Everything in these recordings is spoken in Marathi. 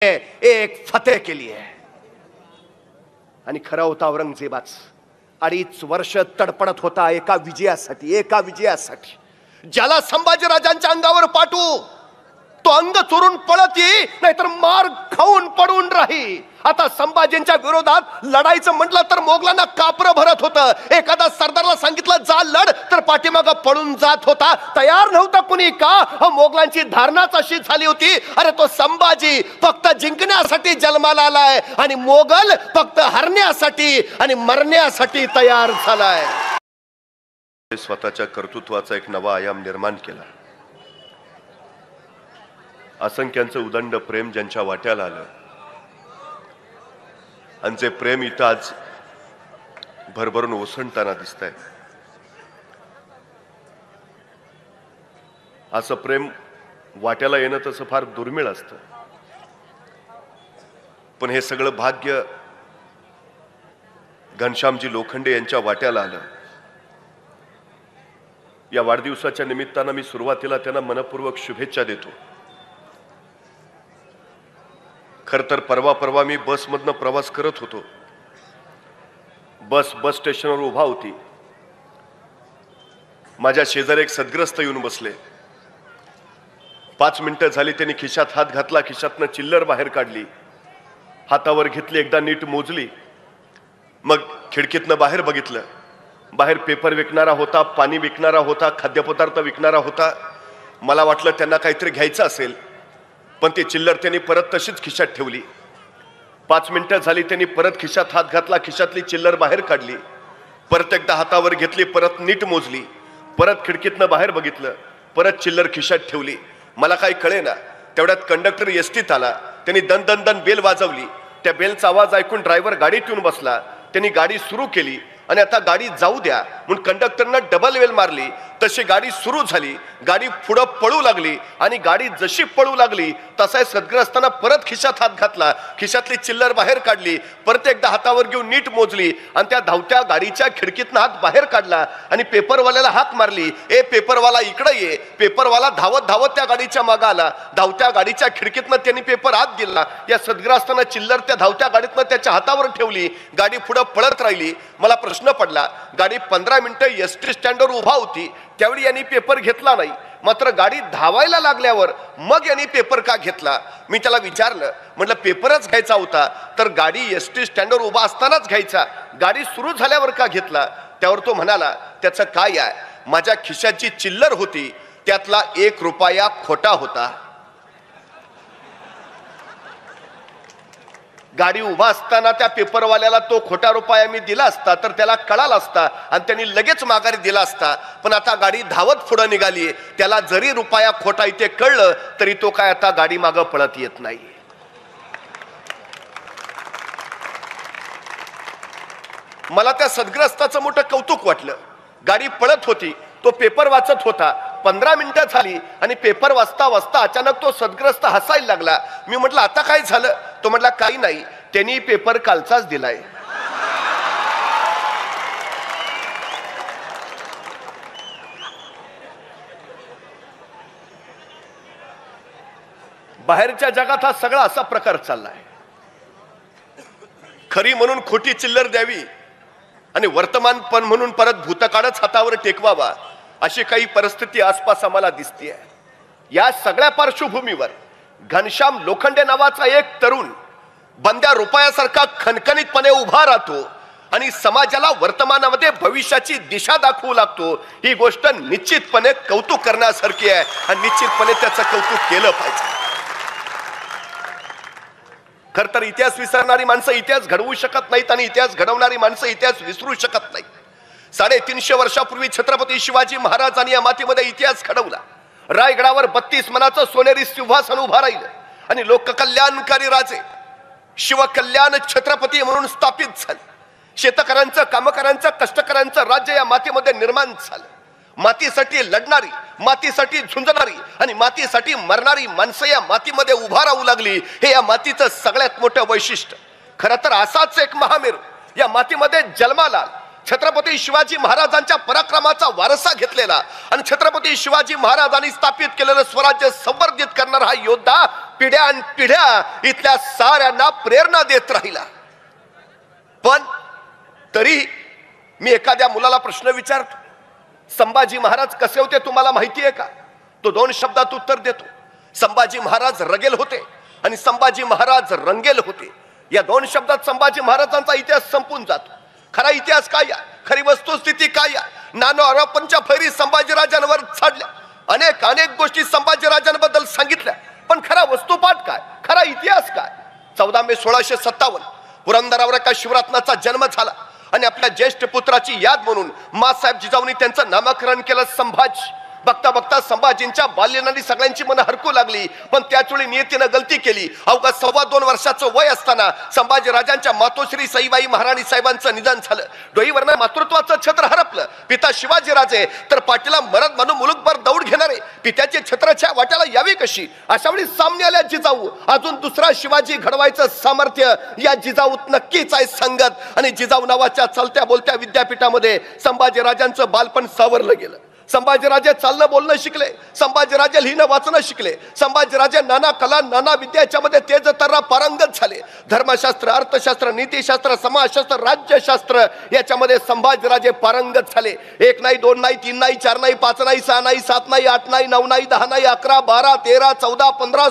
एक फतेह केली आहे. आणि खरा होता औरंगजेबाच 2.5 वर्ष तडपडत होता एका विजयासाठी. ज्याला संभाजीराजांच्या अंगावर पाठवू तो अंग चोरून पळत येई, नाहीतर मार खाऊन पडून राही. आता संभाजींच्या विरोधात लढायचं म्हटलं तर मोगलांना कापरं भरत होतं. एखादा सरदारला सांगितलं जा लढ तर पाठीमागं पळून जात होता. तयार नव्हता कुणी. का? मोगलांची धारणाच अशी झाली होती, अरे तो संभाजी फक्त जिंकण्यासाठी जन्माला आलाय आणि मोगल फक्त हरण्यासाठी आणि मरण्यासाठी तयार झालाय. स्वतःच्या कर्तृत्वाचा एक नवा आयाम निर्माण केला. असंख्यांचं उदंड प्रेम ज्यांच्या वाट्याला आलं आणि जे प्रेम इथं आज भरभरून ओसंडताना दिसतंय. असं प्रेम वाट्याला येणं तसं फार दुर्मिळ असतं, पण हे सगळं भाग्य घनश्यामजी लोखंडे यांच्या वाट्याला आलं. या वाढदिवसाच्या निमित्तानं मी सुरुवातीला त्यांना मनपूर्वक शुभेच्छा देतो. खर तर परवा मी बसमधनं प्रवास करत होतो. बस स्टेशनवर उभा होती. माझ्या शेजारी एक सद्ग्रस्त येऊन बसले. 5 मिनिटं झाली. त्यांनी खिशात हात घातला, खिशातनं चिल्लर बाहेर काढली, हातावर घेतली, एकदा नीट मोजली, मग खिडकीतनं बाहेर बघितलं. बाहेर पेपर विकणारा होता, पाणी विकणारा होता, खाद्यपदार्थ विकणारा होता. मला वाटलं त्यांना काहीतरी घ्यायचं असेल, पण ती चिल्लर त्यांनी परत तशीच खिशात ठेवली. 5 मिनिटं झाली. त्यांनी परत खिशात हात घातला, खिशातली चिल्लर बाहेर काढली, परत एकदा हातावर घेतली, परत नीट मोजली, परत खिडकीतनं बाहेर बघितलं, परत चिल्लर खिशात ठेवली. मला काही कळेना. तेवढ्यात कंडक्टर एसटीत आला. त्यांनी दन दन दन बेल वाजवली. त्या बेलचा आवाज ऐकून ड्रायव्हर गाडीत येऊन बसला. त्यांनी गाडी सुरू केली आणि आता गाडी जाऊ द्या म्हणून कंडक्टरनं डबल वेल मारली. तशी गाडी सुरू झाली. गाडी पुढं पळू लागली आणि गाडी जशी पळू लागली तसा सद्ग्रस्तांना परत खिशात हात घातला, खिशातली चिल्लर बाहेर काढली, परत एकदा हातावर घेऊन नीट मोजली आणि त्या धावत्या गाडीच्या खिडकीतनं हात बाहेर काढला आणि पेपरवाल्याला हाक मारली, ए पेपरवाला इकडे ये. पेपरवाला धावत धावत त्या गाडीच्या मागे आला. धावत्या गाडीच्या खिडकीतनं त्यांनी पेपर आत दिला. या सद्ग्रस्तांना चिल्लर त्या धावत्या गाडीतनं त्याच्या हातावर ठेवली. गाडी पुढं पळत राहिली. मला प्रश्न पडला, गाडी 15 मिनिटं एसटी स्टँडवर उभा होती, त्यावेळी यांनी पेपर घेतला नाही, मात्र गाडी धावायला लागल्यावर मग यांनी पेपर का घेतला? मी त्याला विचारलं, म्हटलं पेपरच घ्यायचा होता तर गाडी एसटी स्टँडवर उभा असतानाच घ्यायचा, गाडी सुरू झाल्यावर का घेतला? त्यावर तो म्हणाला, त्याचं काय आहे, माझ्या खिशाची चिल्लर होती, त्यातला 1 रुपया खोटा होता. गाडी उभा असताना त्या पेपरवाल्याला तो खोटा रुपया मी दिला असता तर त्याला कळाला असता आणि त्यांनी लगेच माघारी दिला असता. पण आता गाडी धावत पुढे निघाली, त्याला जरी रुपया खोटा इथे कळलं तरी तो काय आता गाडी मागं पळत येत नाही. मला त्या सद्ग्रस्ताचं मोठं कौतुक वाटलं. गाडी पळत होती, तो पेपर वाचत होता. 15 मिनिटं झाली आणि पेपर वाचता वाचता अचानक तो सद्ग्रस्त हसायला लागला. मी म्हटलं आता काय झालं? तो म्हटला काही नाही, त्यांनी पेपर कालचाच दिलाय. बाहेरच्या जगात हा सगळा असा प्रकार चाललाय. खरी म्हणून खोटी चिल्लर द्यावी आणि वर्तमानपण म्हणून परत भूतकाळच हातावर टेकवावा, अशी काही परिस्थिती आसपास आम्हाला दिसते. या सगळ्या पार्श्वभूमीवर घनश्याम लोखंडे नावाचा एक तरुण बंद्या रुपयासारखा खणखणीतपणे उभा राहतो आणि समाजाला वर्तमानामध्ये भविष्याची दिशा दाखवू लागतो. ही गोष्ट निश्चितपणे कौतुक करण्यासारखी आहे आणि निश्चितपणे त्याचं कौतुक केलं पाहिजे. खर तर इतिहास विसरणारी माणसं इतिहास घडवू शकत नाहीत आणि इतिहास घडवणारी माणसं इतिहास विसरू शकत नाहीत. 350 वर्षापूर्वी छत्रपती शिवाजी महाराजांनी या मातीमध्ये इतिहास घडवला. रायगडावर 32 मनाचं सोनेरी सिंहासन उभा राहिलं आणि लोककल्याणकारी राजे शिवकल्याण छत्रपती म्हणून स्थापित झाले. शेतकऱ्यांचं, कामकऱ्यांचं, कष्टकऱ्यांचं राज्य या मातीमध्ये निर्माण झालं. मातीसाठी लढणारी, मातीसाठी झुंजणारी आणि मातीसाठी मरणारी माणसं या मातीमध्ये उभा राहू लागली. हे या मातीचं सगळ्यात मोठं वैशिष्ट्य. खरं तर असाच एक महामेरू या मातीमध्ये जन्माला छत्रपती शिवाजी महाराजांच्या पराक्रमाचा वारसा घेतलेला आणि छत्रपती शिवाजी महाराजांनी स्थापित केलेलं स्वराज्य संवर्धित करणारा हा योद्धा पिढ्यान पिढ्या इथल्या साऱ्यांना प्रेरणा देत राहिला. पण तरी मी एखाद्या मुलाला प्रश्न विचारतो, संभाजी महाराज कसे होते तुम्हाला माहिती आहे का? तो 2 शब्दात उत्तर देतो, संभाजी महाराज रगेल होते आणि संभाजी महाराज रंगेल होते. या 2 शब्दात संभाजी महाराजांचा इतिहास संपून जातो. खरा इतिहास काय आहे, खरी वस्तुस्थिती काय आहे? नानो आरोपांच्या फैरी संभाजीराजांवर छाडल्या, अनेक गोष्टी संभाजीराजांबद्दल सांगितल्या, पण खरा वस्तुपाठ काय, खरा इतिहास काय? 14 मे 1657 पुरंदरावर एका शिवरत्नाचा जन्म झाला आणि आपल्या ज्येष्ठ पुत्राची याद म्हणून मासाहेब जिजाऊंनी त्यांचं नामकरण केलं संभाजी. बघता बघता संभाजींच्या बाल्यनानी सगळ्यांची मन हरकू लागली, पण त्याचवेळी नियतीनं गलती केली. अवघा 2.25 वर्षाचं वय असताना संभाजी राजांच्या मातोश्री सईबाई महाराणी साहेबांचं निधन झालं. डोईवरनं मातृत्वाचं छत्र हरपलं. पिता शिवाजी राजे तर पाटीला मरद म्हणून मुलुकभर दौड घेणारे पित्याचे छत्राच्या वाट्याला यावी कशी? अशा वेळी सामने आल्या जिजाऊ. अजून दुसरा शिवाजी घडवायचं सामर्थ्य या जिजाऊत नक्कीच आहे संगत. आणि जिजाऊ नावाच्या चालत्या बोलत्या विद्यापीठामध्ये संभाजी राजांचं बालपण सावरलं गेलं. संभाजीराजे चालणं बोलणं शिकले, संभाजीराजे लिहिणं वाचणं शिकले, संभाजीराजे नाना कला नाना विद्याच्या मध्ये तेज तर्रा पारंगत झाले. धर्मशास्त्र, अर्थशास्त्र, नीतिशास्त्र, समाजशास्त्र, राज्यशास्त्र याच्यामध्ये संभाजीराजे पारंगत झाले. 1 नाही 2 नाही 3 नाही 4 नाही 5 नाही 6 नाही 7 नाही 8 नाही 9 नाही 10 नाही 11 12 13 14 15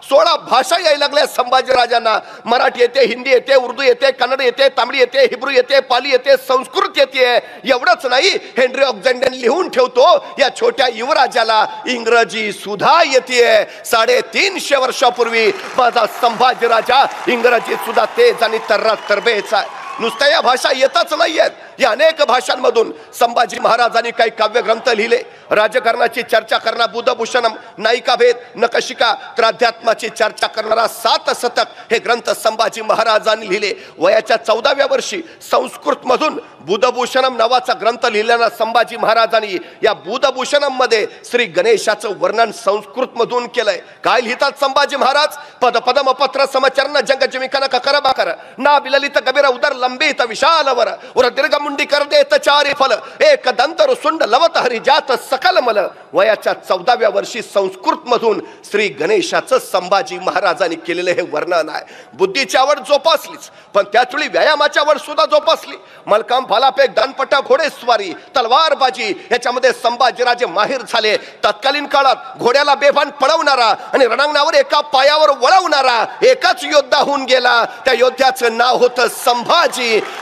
16 भाषा यायला लागल्या संभाजीराजांना. मराठी येते, हिंदी येते, उर्दू येते, कन्नड येते, तामिळ येते, हिब्रू येते, पाली येते, संस्कृत येते. एवढंच नाही, हेनरी ऑक्झॅंडर लिहून ठेवतो या छोट्या युवराजाला इंग्रजी सुद्धा येते. 350 वर्षापूर्वी माझा संभाजीराजा इंग्रजीत सुद्धा तेज आणि तर्रा तरबेज. नुसत्या या भाषा येतच नाहीयेत, या अनेक भाषांमधून संभाजी महाराजांनी काही काव्यग्रंथ लिहिले. राजकारणाची चर्चा करणारा बुधभूषणम, नायिका भेद, नकशिका तर अध्यात्माची चर्चा करणारा 7 शतक हे ग्रंथ संभाजी महाराजांनी लिहिले. वयाच्या 14व्या वर्षी संस्कृत मधून बुधभूषणम नावाचा ग्रंथ लिहिलेला संभाजी महाराजांनी या बुधभूषणम मध्ये श्री गणेशाचं वर्णन संस्कृत मधून केलंय. काय लिहितात संभाजी महाराज? पद पदम पत्र समचरण जंग जमिकन ककर बाकर ना विललित कबीर उदर लंबित विशालवर उर दीर्घ मुंडी कर देत चारी फल एक दंतर सुंड लवत हरी जात सकल मल. वयाच्या 14व्या वर्षी संस्कृत मधून श्री गणेशाचं संभाजी महाराजांनी केलेलं हे वर्णन आहे. बुद्धीची आवड जोपासलीच, पण त्याचवेळी व्यायामाची आवड सुद्धा जोपासली. मलकाम भालाफेक, दानपट्टा, घोडेस्वारी, तलवारबाजी याच्यामध्ये संभाजीराजे माहिर झाले. तत्कालीन काळात घोड्याला बेभान पळवणारा आणि रणांगणावर एका पायावर वळवणारा एकाच योद्धा होऊन गेला. त्या योद्ध्याचं नाव होतं संभाजी.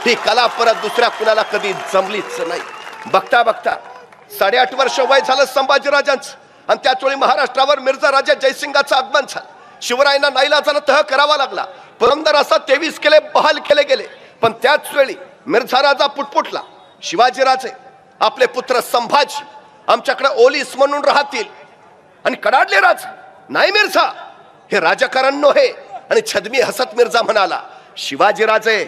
ही कला परत दुसऱ्या कुणाला कधी जमलीच नाही. बघता बघता 8.5 वर्ष वय झालं संभाजीराजांचं आणि त्याचवेळी महाराष्ट्रावर मिर्झा राजा जयसिंगाचं आगमन झालं. शिवरायांना नाईलाजानं तह करावा लागला. पुरंदर असा 23 किल्ले बहाल केले गेले. पण त्याच वेळी मिर्झा राजा पुटपुटला. शिवाजीराजे आपले पुत्र संभाजी आमच्याकडे ओलीस म्हणून राहतील आणि कडाडले राज नाही मिर्झा, हे राजकारण नव्हे. आणि छदमी हसत मिर्झा म्हणाला, शिवाजीराजे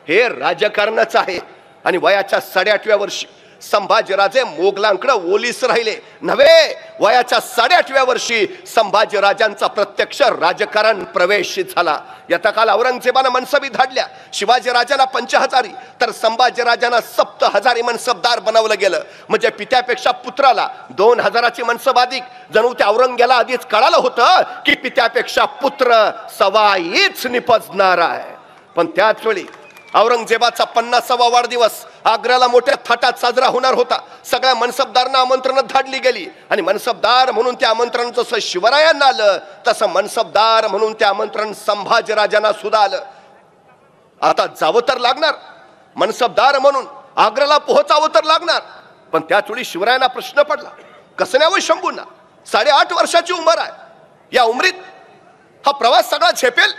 हे राजकारणच आहे. आणि वयाच्या 8.5व्या वर्षी संभाजीराजे मोगलांकडे ओलीस राहिले नव्हे. वयाच्या 8.5व्या वर्षी संभाजीराजांचा प्रत्यक्ष राजकारण प्रवेश झाला. यथा काल औरंगजेबानं मनसबी धाडल्या. शिवाजीराजांना 5000 तर संभाजीराजांना 7000 मनसबदार बनवलं गेलं. म्हणजे पित्यापेक्षा पुत्राला 2000ची मनसब अधिक. जणू त्या औरंग्याला आधीच कळालं होतं की पित्यापेक्षा पुत्र सवाईच निपजणार आहे. पण त्याच वेळी औरंगजेबाचा 50वा वाढदिवस आग्र्याला मोठ्या थाटात साजरा होणार होता. सगळ्या मनसबदारांना आमंत्रण धाडली गेली आणि मनसबदार म्हणून त्या आमंत्रण जसं शिवरायांना आलं तसं मनसबदार म्हणून त्या आमंत्रण संभाजीराजांना सुद्धा आलं. आता जावं तर लागणार, मनसबदार म्हणून आग्र्याला पोहोचावं तर लागणार. पण त्याच वेळी शिवरायांना प्रश्न पडला, कसं न्यावं शंभूंना? 8.5 वर्षाची उमर आहे. या उमरीत हा प्रवास सगळा झेपेल?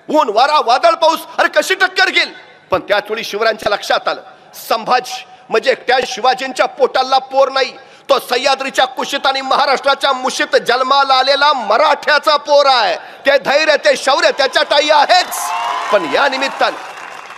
ऊन वारा वादळ पाऊस अरे कशी टक्कर घेईल? पण त्याच वेळी शिवरायांच्या लक्षात आलं, संभाजी म्हणजे एकट्या शिवाजींच्या पोटाला पोर नाही, तो सह्याद्रीच्या कुशीत आणि महाराष्ट्राच्या मुशीत जन्माला आलेला मराठ्याचा पोर आहे. ते धैर्य ते शौर्य त्याच्या टाई आहेच. पण या निमित्ताने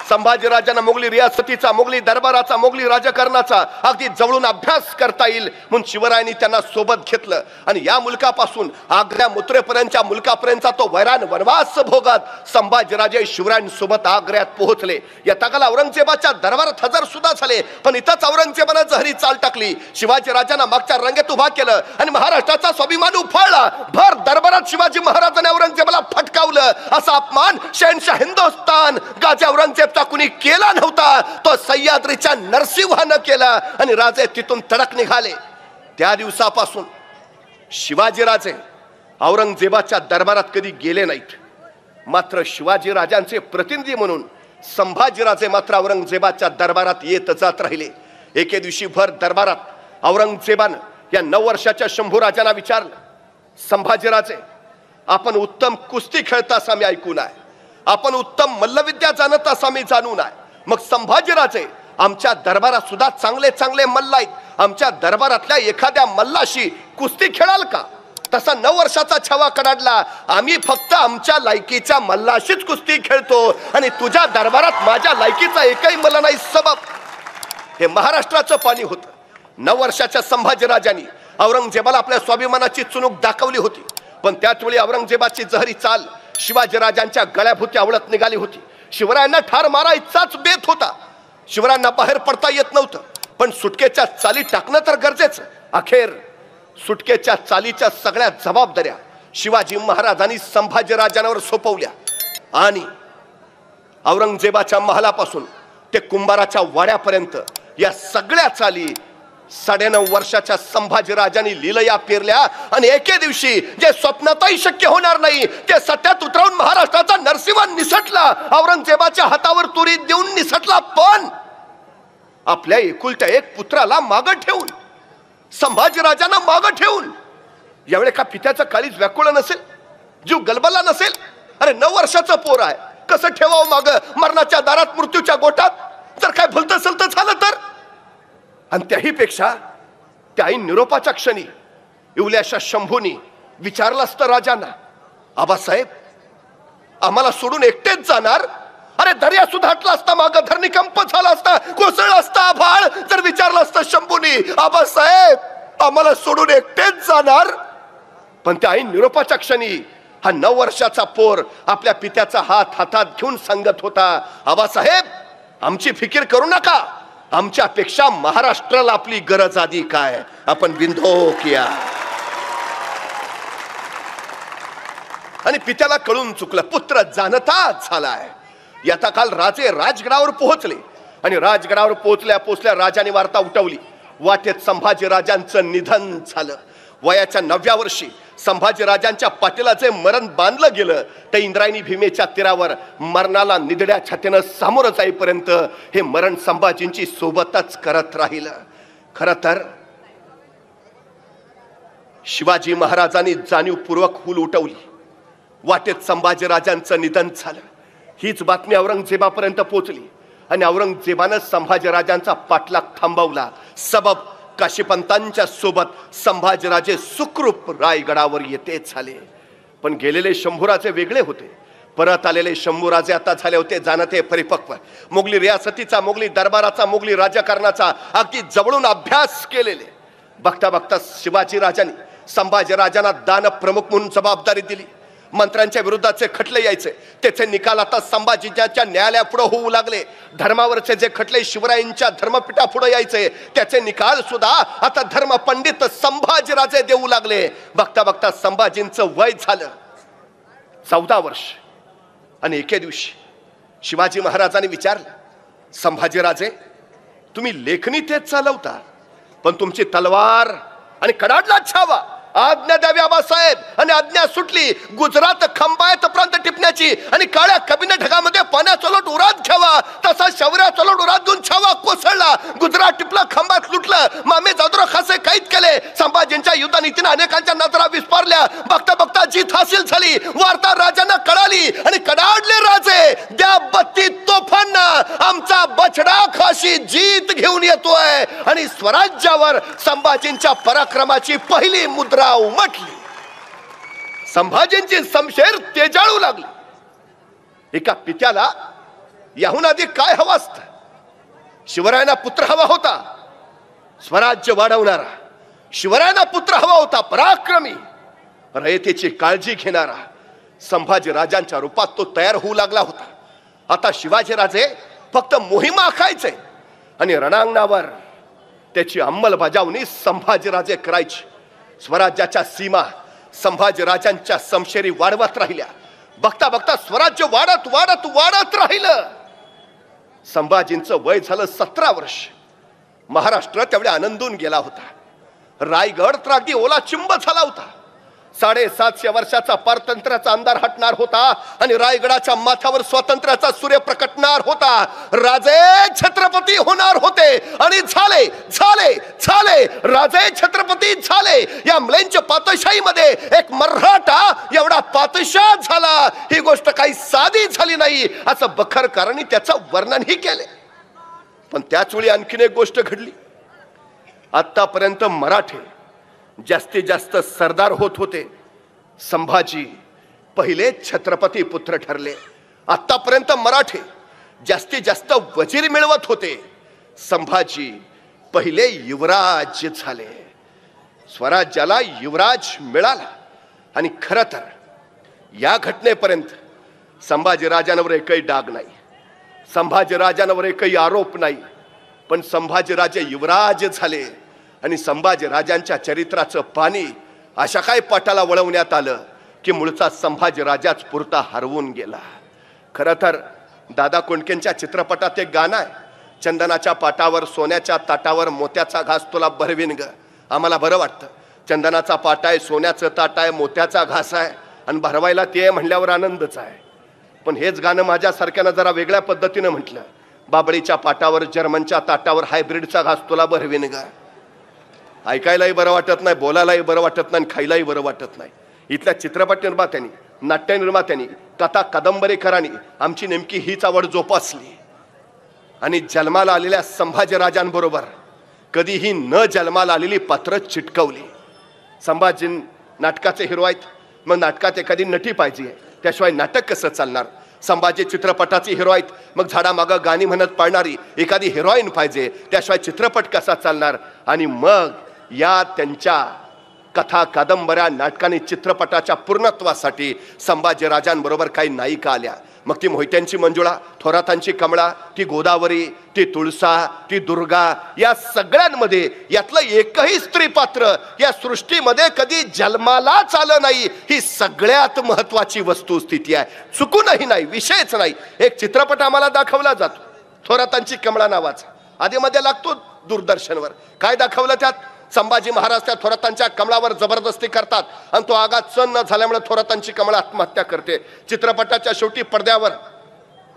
संभाजीराजांना मोगली रियासतीचा, मोगली दरबाराचा, मोगली राजकारणाचा अगदी जवळून अभ्यास करता येईल म्हणून शिवरायांनी त्यांना सोबत घेतलं. आणि या मुलकापासून आग्र्या मुत्रेपर्यंतच्या मुलकापर्यंतचा तो वैराण वनवास भोगत संभाजीराजे शिवरायांसोबत आग्र्यात पोहोचले. या तगाला औरंगजेबाच्या दरबारात हजर सुद्धा झाले, पण इथंच औरंगजेबानं जहरी चाल टाकली. शिवाजी राजांना मागच्या रंगेत उभा केलं आणि महाराष्ट्राचा स्वाभिमान उफाळला. भर दरबारात शिवाजी महाराजांनी औरंगजेबाला फटकावलं. असा अपमान शहनशाह हिंदुस्तान गाजी औरंगजेबचा कुणी केला नव्हता. तो सह्याद्रीच्या नरसिंहानं केला आणि राजे तिथून तडक निघाले. त्या दिवसापासून शिवाजीराजे औरंगजेबाच्या दरबारात कधी गेले नाहीत. मात्र शिवाजी राजांचे प्रतिनिधी म्हणून संभाजीराजे मात्र औरंगजेबाच्या दरबारात येत जात राहिले. एके दिवशी भर दरबारात औरंगजेबानं या 9 वर्षाच्या शंभूराजांना विचारलं, संभाजीराजे, आपण उत्तम कुस्ती खेळता असं मी ऐकून आहे, आपण उत्तम मल्लविद्या जाणत असं मी जाणून आहे. मग संभाजीराजे, आमच्या दरबारात सुद्धा चांगले चांगले मल्ल आहेत, आमच्या दरबारातल्या एखाद्या मल्लाशी कुस्ती खेळाल का? तसा 9 वर्षाचा छवा कडाडला. आम्ही फक्त आमच्या लायकीच्या मल्लाशीच कुस्ती खेळतो आणि तुझ्या दरबारात माझ्या लायकीचा एकही मल्ल नाही. सबब हे महाराष्ट्राचं पाणी होतं. 9 वर्षाच्या संभाजीराजांनी औरंगजेबाला आपल्या स्वाभिमानाची चुणूक दाखवली होती, पण त्याच वेळी औरंगजेबाची जहरी चाल शिवाजीराजांच्या गळ्याभोवती आवळत निघाली होती. शिवरायांना ठार मारायचाच बेत होता. शिवरायांना बाहेर पडता येत नव्हतं, पण सुटकेच्या चाली टाकणं तर गरजेचं. अखेर सुटकेच्या चालीच्या सगळ्या जबाबदाऱ्या शिवाजी महाराजांनी संभाजीराजांवर सोपवल्या आणि औरंगजेबाच्या महालापासून ते कुंभाराच्या वाड्यापर्यंत या सगळ्या चाली 9.5 वर्षाच्या संभाजीराजांनी लीलया पेरल्या. आणि एके दिवशी जे स्वप्नातही शक्य होणार नाही ते सत्यात उतरवून महाराष्ट्राचा नरसिंह निसटला. औरंगजेबाच्या हातावर तुरी देऊन निसटला, पण आपल्या एकुलत्या एक पुत्राला मागं ठेवून, संभाजीराजांना मागं ठेवून. यावेळी का पित्याचं काळीज व्याकुळ नसेल, जीव गलबला नसेल? अरे 9 वर्षाचं पोर आहे, कसं ठेवावं मागं मरणाच्या दारात, मृत्यूच्या गोटात? जर काय भलतं सलतं झालं तर? आणि त्याही पेक्षा त्या आई निरोपाच्या क्षणी इवल्याशा शंभूनी विचारलं असतं राजांना, आबासाहेब आम्हाला सोडून एकटेच जाणार? अरे दर्या सुद्धा हटला असता, मागं धरणीकंप झाला असता, कोसळला असता आभाळ, जर विचारलं असतं शंभूनी, आबासाहेब आम्हाला सोडून एकटेच जाणार? पण त्या आई निरोपाच्या क्षणी हा 9 वर्षाचा पोर आपल्या पित्याचा हात हातात घेऊन सांगत होता, आबासाहेब आमची फिकीर करू नका, आमच्यापेक्षा महाराष्ट्राला आपली गरज आधी काय, आपण बिंदो किया. आणि पित्याला कळून चुकलं, पुत्र जाणता झालाय. याचा काल राजे राजगडावर पोहोचले आणि राजगडावर पोहोचल्या राजाने वार्ता उठवली, वाटेत संभाजीराजांचं निधन झालं. वयाच्या 9व्या वर्षी संभाजीराजांच्या पाठीला जे मरण बांधलं गेलं ते इंद्रायणी भीमेच्या तीरावर मरणाला निधड्या छातीनं सामोरं जाईपर्यंत हे मरण संभाजींची सोबतच करत राहिलं. खरं तर शिवाजी महाराजांनी जाणीवपूर्वक हुल उठवली. वाटेत संभाजीराजांचं निधन झालं. हीच बातमी औरंगजेबापर्यंत पोहोचली आणि औरंगजेबानं संभाजीराजांचा पाठलाग थांबवला. सबब काशीपंतांच्या सोबत संभाजीराजे सुखरूप रायगडावर येते झाले. पण गेलेले शंभूराजे वेगळे होते, परत आलेले शंभूराजे आता झाले होते जाणते परिपक्व. मोगली रियासतीचा, मोगली दरबाराचा, मोगली राजकारणाचा अगदी जवळून अभ्यास केलेले. बघता बघता शिवाजी राजांनी संभाजीराजांना दान प्रमुख म्हणून जबाबदारी दिली. मंत्र्यांच्या विरोधाचे खटले यायचे, त्याचे निकाल आता संभाजीच्या न्यायालयापुढे होऊ लागले. धर्मावरचे जे खटले शिवरायांच्या धर्मपीठापुढे यायचे त्याचे निकाल सुद्धा आता धर्मपंडित संभाजीराजे देऊ लागले. बघता बघता संभाजींचं वय झालं 14 वर्ष. आणि एके दिवशी शिवाजी महाराजांनी विचारलं, संभाजीराजे तुम्ही लेखणी तेच चालवता, पण तुमची तलवार आणि कडाडला छावा, आज्ञा द्यावी आबासाहेब. आणि आज्ञा सुटली. गुजरात खंबायत प्रांत टिपण्याची आणि काळ्या कबिना ढगामध्ये पाण्याचा लोट उरात घ्यावा, तसा शौर्याचा लोट उरात घेऊन छावा कोसळला. गुजरात टिपला, खंबात लुटलं, मामे जादुरा खासे कैद केले. संभाजींच्या युद्धनीतीने अनेकांच्या नजरा विस्पारल्या. बघता बघता जीत हासिल झाली. वार्ता राजांना कळाली आणि कडाडले राजे, द्या 32 तोफांना, आमचा बछडा खाशी जीत घेऊन येतोय. आणि स्वराज्यावर संभाजींच्या पराक्रमाची पहिली मुद्रा उमटली. संभाजींची समशेर तेजाळू लागली. एका पित्याला याहून अधिक काय हवं असतं? शिवरायांना पुत्र हवा होता, स्वराज्य वाढवणारा. शिवरायांना पुत्र हवा होता, पराक्रमी, रयतेची काळजी घेणारा. संभाजी राजांच्या रूपात तो तयार होऊ लागला होता. आता शिवाजी राजे फक्त मोहिमा आखायचे आणि रणांगणावर त्याची अंमलबजावणी संभाजी राजे करायची. स्वराज्याच्या सीमा संभाजी राजांच्या समशेरी वाढवत राहिल्या. बघता बघता स्वराज्य वाढत वाढत वाढत राहिलं. संभाजींचं वय झालं 17 वर्ष. महाराष्ट्र तेवढ्या आनंदून गेला होता. रायगड तर अगदी ओला चिंब झाला होता. 750 वर्षाचा पारतंत्र्याचा अंधार हटणार होता आणि रायगडाच्या माथ्यावर स्वातंत्र्याचा सूर्य प्रकटणार होता. राजे छत्रपती होणार होते आणि झाले झाले झाले. राजे छत्रपती झाले. या म्लेंच पातशाहीमध्ये एक मराठा एवढा पातशाह झाला, ही गोष्ट काही साधी झाली नाही असं बखरकरांनी त्याचं वर्णनही केले. पण त्याच वेळी आणखीन एक गोष्ट घडली. आतापर्यंत मराठे जास्तीत जास्त सरदार होत होते. संभाजी पहिले छत्रपती पुत्र ठरले. आतापर्यंत मराठे जास्तीत जास्त वजीर मिळवत होते. संभाजी पहिले युवराज झाले. स्वराज्याला युवराज मिळाला. आणि खरं तर या घटनेपर्यंत संभाजी राजांवर एकही डाग नाही, संभाजी राजांवर एकही आरोप नाही. पण संभाजी राजे युवराज झाले आणि संभाजी राजांच्या चरित्राचं पाणी अशा काय पाटाला वळवण्यात आलं की मूळचा संभाजी राजाच पुरता हरवून गेला. खरं तर दादा कोंडकेंच्या चित्रपटात एक गाणं आहे, चंदनाच्या पाटावर सोन्याच्या ताटावर मोत्याचा घास तुला भरवीन ग. आम्हाला बरं वाटतं. चंदनाचा पाट आहे, सोन्याचं ताट आहे, मोत्याचा घास आहे आणि भरवायला ते म्हणल्यावर आनंदच आहे. पण हेच गाणं माझ्यासारख्यानं जरा वेगळ्या पद्धतीनं म्हटलं, बाबळीच्या पाटावर जर्मनच्या ताटावर हायब्रिडचा घास तुला भरवीन ग. ऐकायलाही बरं वाटत नाही, बोलायलाही बरं वाटत नाही, खायलाही बरं वाटत नाही. इथल्या चित्रपट निर्मात्यांनी, नाट्य निर्मात्यांनी, कथा कादंबरीकरांनी आमची नेमकी हीच आवड जोपासली आणि जन्माला आलेल्या संभाजी राजांबरोबर कधीही न जन्माला आलेली पात्र चिटकवली. संभाजी नाटकाचे हिरो आहेत, मग नाटकात एखादी नटी पाहिजे, त्याशिवाय नाटक कसं चालणार. संभाजी चित्रपटाचे हिरो आहेत, मग झाडामागं गाणी म्हणत पाळणारी एखादी हिरोईन पाहिजे, त्याशिवाय चित्रपट कसा चालणार. आणि मग या त्यांच्या कथा कादंबऱ्या नाटकाने चित्रपटाच्या पूर्णत्वासाठी संभाजी राजांबरोबर काही नायिका आल्या. मग ती मोहित्यांची मंजुळा, थोरातांची कमळा, ती गोदावरी, ती तुळसा, ती दुर्गा, या सगळ्यांमध्ये यातलं एकही स्त्री पात्र या सृष्टीमध्ये कधी जन्मालाच आलं नाही. ही सगळ्यात महत्वाची वस्तुस्थिती आहे. चुकूनही नाही, विषयच नाही. एक चित्रपट आम्हाला दाखवला जातो थोरातांची कमळा नावाचा, आधी मध्ये लागतो दूरदर्शनवर. काय दाखवलं त्यात? संभाजी महाराज त्या थोरातांच्या कमळावर जबरदस्ती करतात आणि तो आघात सहन न झाल्यामुळे थोरातांची कमळ आत्महत्या करते. चित्रपटाच्या शेवटी पडद्यावर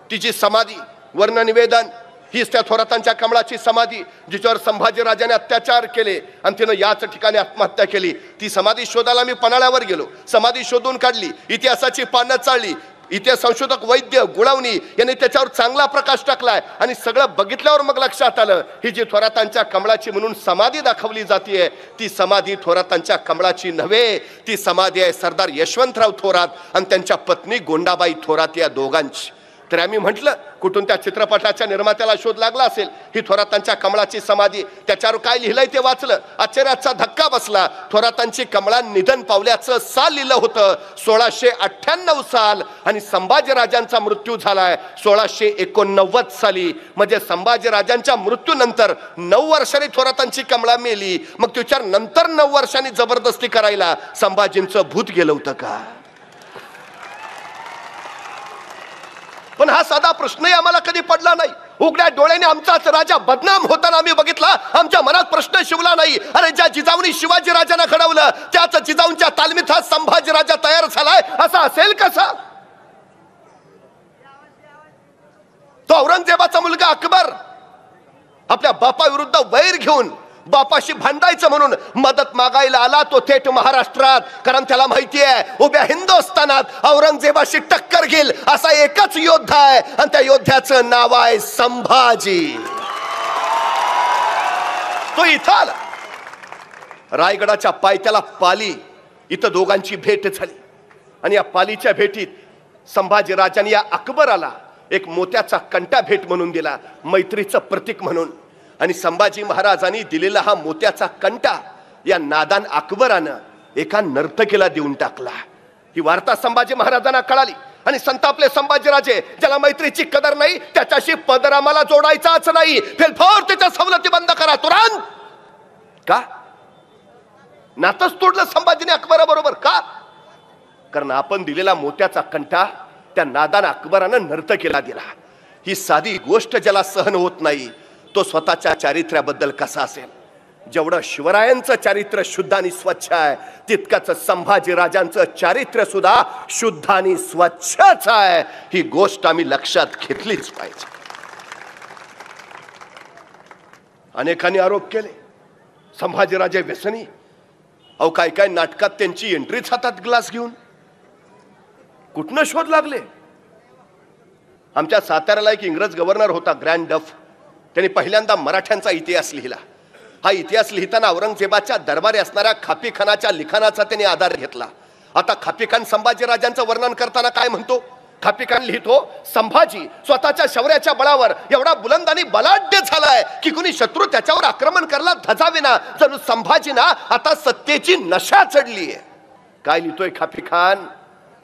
तिची समाधी, वर्णनिवेदन, हीच त्या थोरातांच्या कमळाची समाधी जिच्यावर संभाजी राजाने अत्याचार केले आणि तिनं याच ठिकाणी आत्महत्या केली. ती समाधी शोधायला मी पन्हाळ्यावर गेलो, समाधी शोधून काढली, इतिहासाची पानं चाळली. इतिहास संशोधक वैद्य गुळवणी यांनी त्याच्यावर चांगला प्रकाश टाकलाय आणि सगळं बघितल्यावर मग लक्षात आलं ही जी थोरातांच्या कमळाची म्हणून समाधी दाखवली जाते ती समाधी थोरातांच्या कमळाची नव्हे, ती समाधी आहे सरदार यशवंतराव थोरात आणि त्यांच्या पत्नी गोंडाबाई थोरात या दोघांची. तर आम्ही म्हटलं कुठून त्या चित्रपटाच्या निर्मात्याला शोध लागला असेल ही थोरातांच्या कमळाची समाधी, त्याच्यावर काय लिहिलंय ते वाचलं, आश्चर्याचा धक्का बसला. थोरातांची कमळा निधन पावल्याचं साल लिहिलं होतं 1698 साल आणि संभाजी राजांचा मृत्यू झालाय 1689 साली. म्हणजे संभाजी राजांच्या मृत्यूनंतर 9 वर्षांनी थोरातांची कमळा मेली. मग त्याच्यावर नंतर 9 वर्षांनी जबरदस्ती करायला संभाजींचं भूत गेलं होतं का? पण हा साधा प्रश्नही आम्हाला कधी पडला नाही. उघड्या डोळ्याने आमचाच राजा बदनाम होताना आम्ही बघितला, आमच्या मनात प्रश्न शिवला नाही. अरे ज्या जिजाऊनी शिवाजी राजांना घडवलं त्याच जिजाऊंच्या तालमीत हा संभाजी राजा तयार झालाय, असा असेल कसा? तो औरंगजेबाचा मुलगा अकबर आपल्या बापाविरुद्ध वैर घेऊन बापाशी भांडायचं म्हणून मदत मागायला आला तो थेट महाराष्ट्रात, कारण त्याला माहिती आहे उभ्या हिंदुस्थानात औरंगजेबाशी टक्कर घेईल असा एकच योद्धा आहे आणि त्या योद्ध्याचं नाव आहे संभाजी. तो इथं आला रायगडाच्या पायथ्याला पाली, इथं दोघांची भेट झाली आणि या पालीच्या भेटीत संभाजी राजांनी या अकबराला एक मोत्याचा कंटा भेट म्हणून दिला, मैत्रीचं प्रतीक म्हणून. आणि संभाजी महाराजांनी दिलेला हा मोत्याचा कंटा या नादान अकबरानं एका नर्तकीला देऊन टाकला. ही वार्ता संभाजी महाराजांना कळाली आणि संतापले संभाजीराजे. ज्याला मैत्रीची कदर नाही त्याच्याशी पदर आम्हाला जोडायचाच नाही. फेलफोर त्याच्या सवलती बंद करा तुरंत. का नातच तोडलं संभाजीने अकबराबरोबर? का? कारण आपण दिलेला मोत्याचा कंठा त्या नादान अकबरानं नर्तकीला दिला. ही साधी गोष्ट ज्याला सहन होत नाही तो स्वतःच्या चारित्र्याबद्दल कसा असेल? जेवढं शिवरायांचं चारित्र्य शुद्ध आणि स्वच्छ आहे तितकंच संभाजी राजांचं चारित्र्य सुद्धा शुद्ध आणि स्वच्छच आहे. ही गोष्ट आम्ही लक्षात घेतलीच पाहिजे. अनेकांनी आरोप केले संभाजीराजे व्यसनी. अहो काय काय नाटकात त्यांची एंट्रीच हातात ग्लास घेऊन. कुठनं शोध लागले? आमच्या साताऱ्याला एक इंग्रज गव्हर्नर होता ग्रँड डफ. त्यांनी पहिल्यांदा मराठ्यांचा इतिहास लिहिला. हा इतिहास लिहिताना औरंगजेबाच्या दरबारी असणाऱ्या खापीखानाच्या लिखाणाचा त्यांनी आधार घेतला. आता खापीखान संभाजीराजांचं वर्णन करताना काय म्हणतो? खापीखान लिहितो, संभाजी स्वतःच्या शौर्याच्या बळावर एवढा बुलंद आणि बलाढ्य झालाय की कुणी शत्रू त्याच्यावर आक्रमण करायला धजावेना. जणू संभाजीना आता सत्तेची नशा चढलीये. काय लिहितोय खापीखान?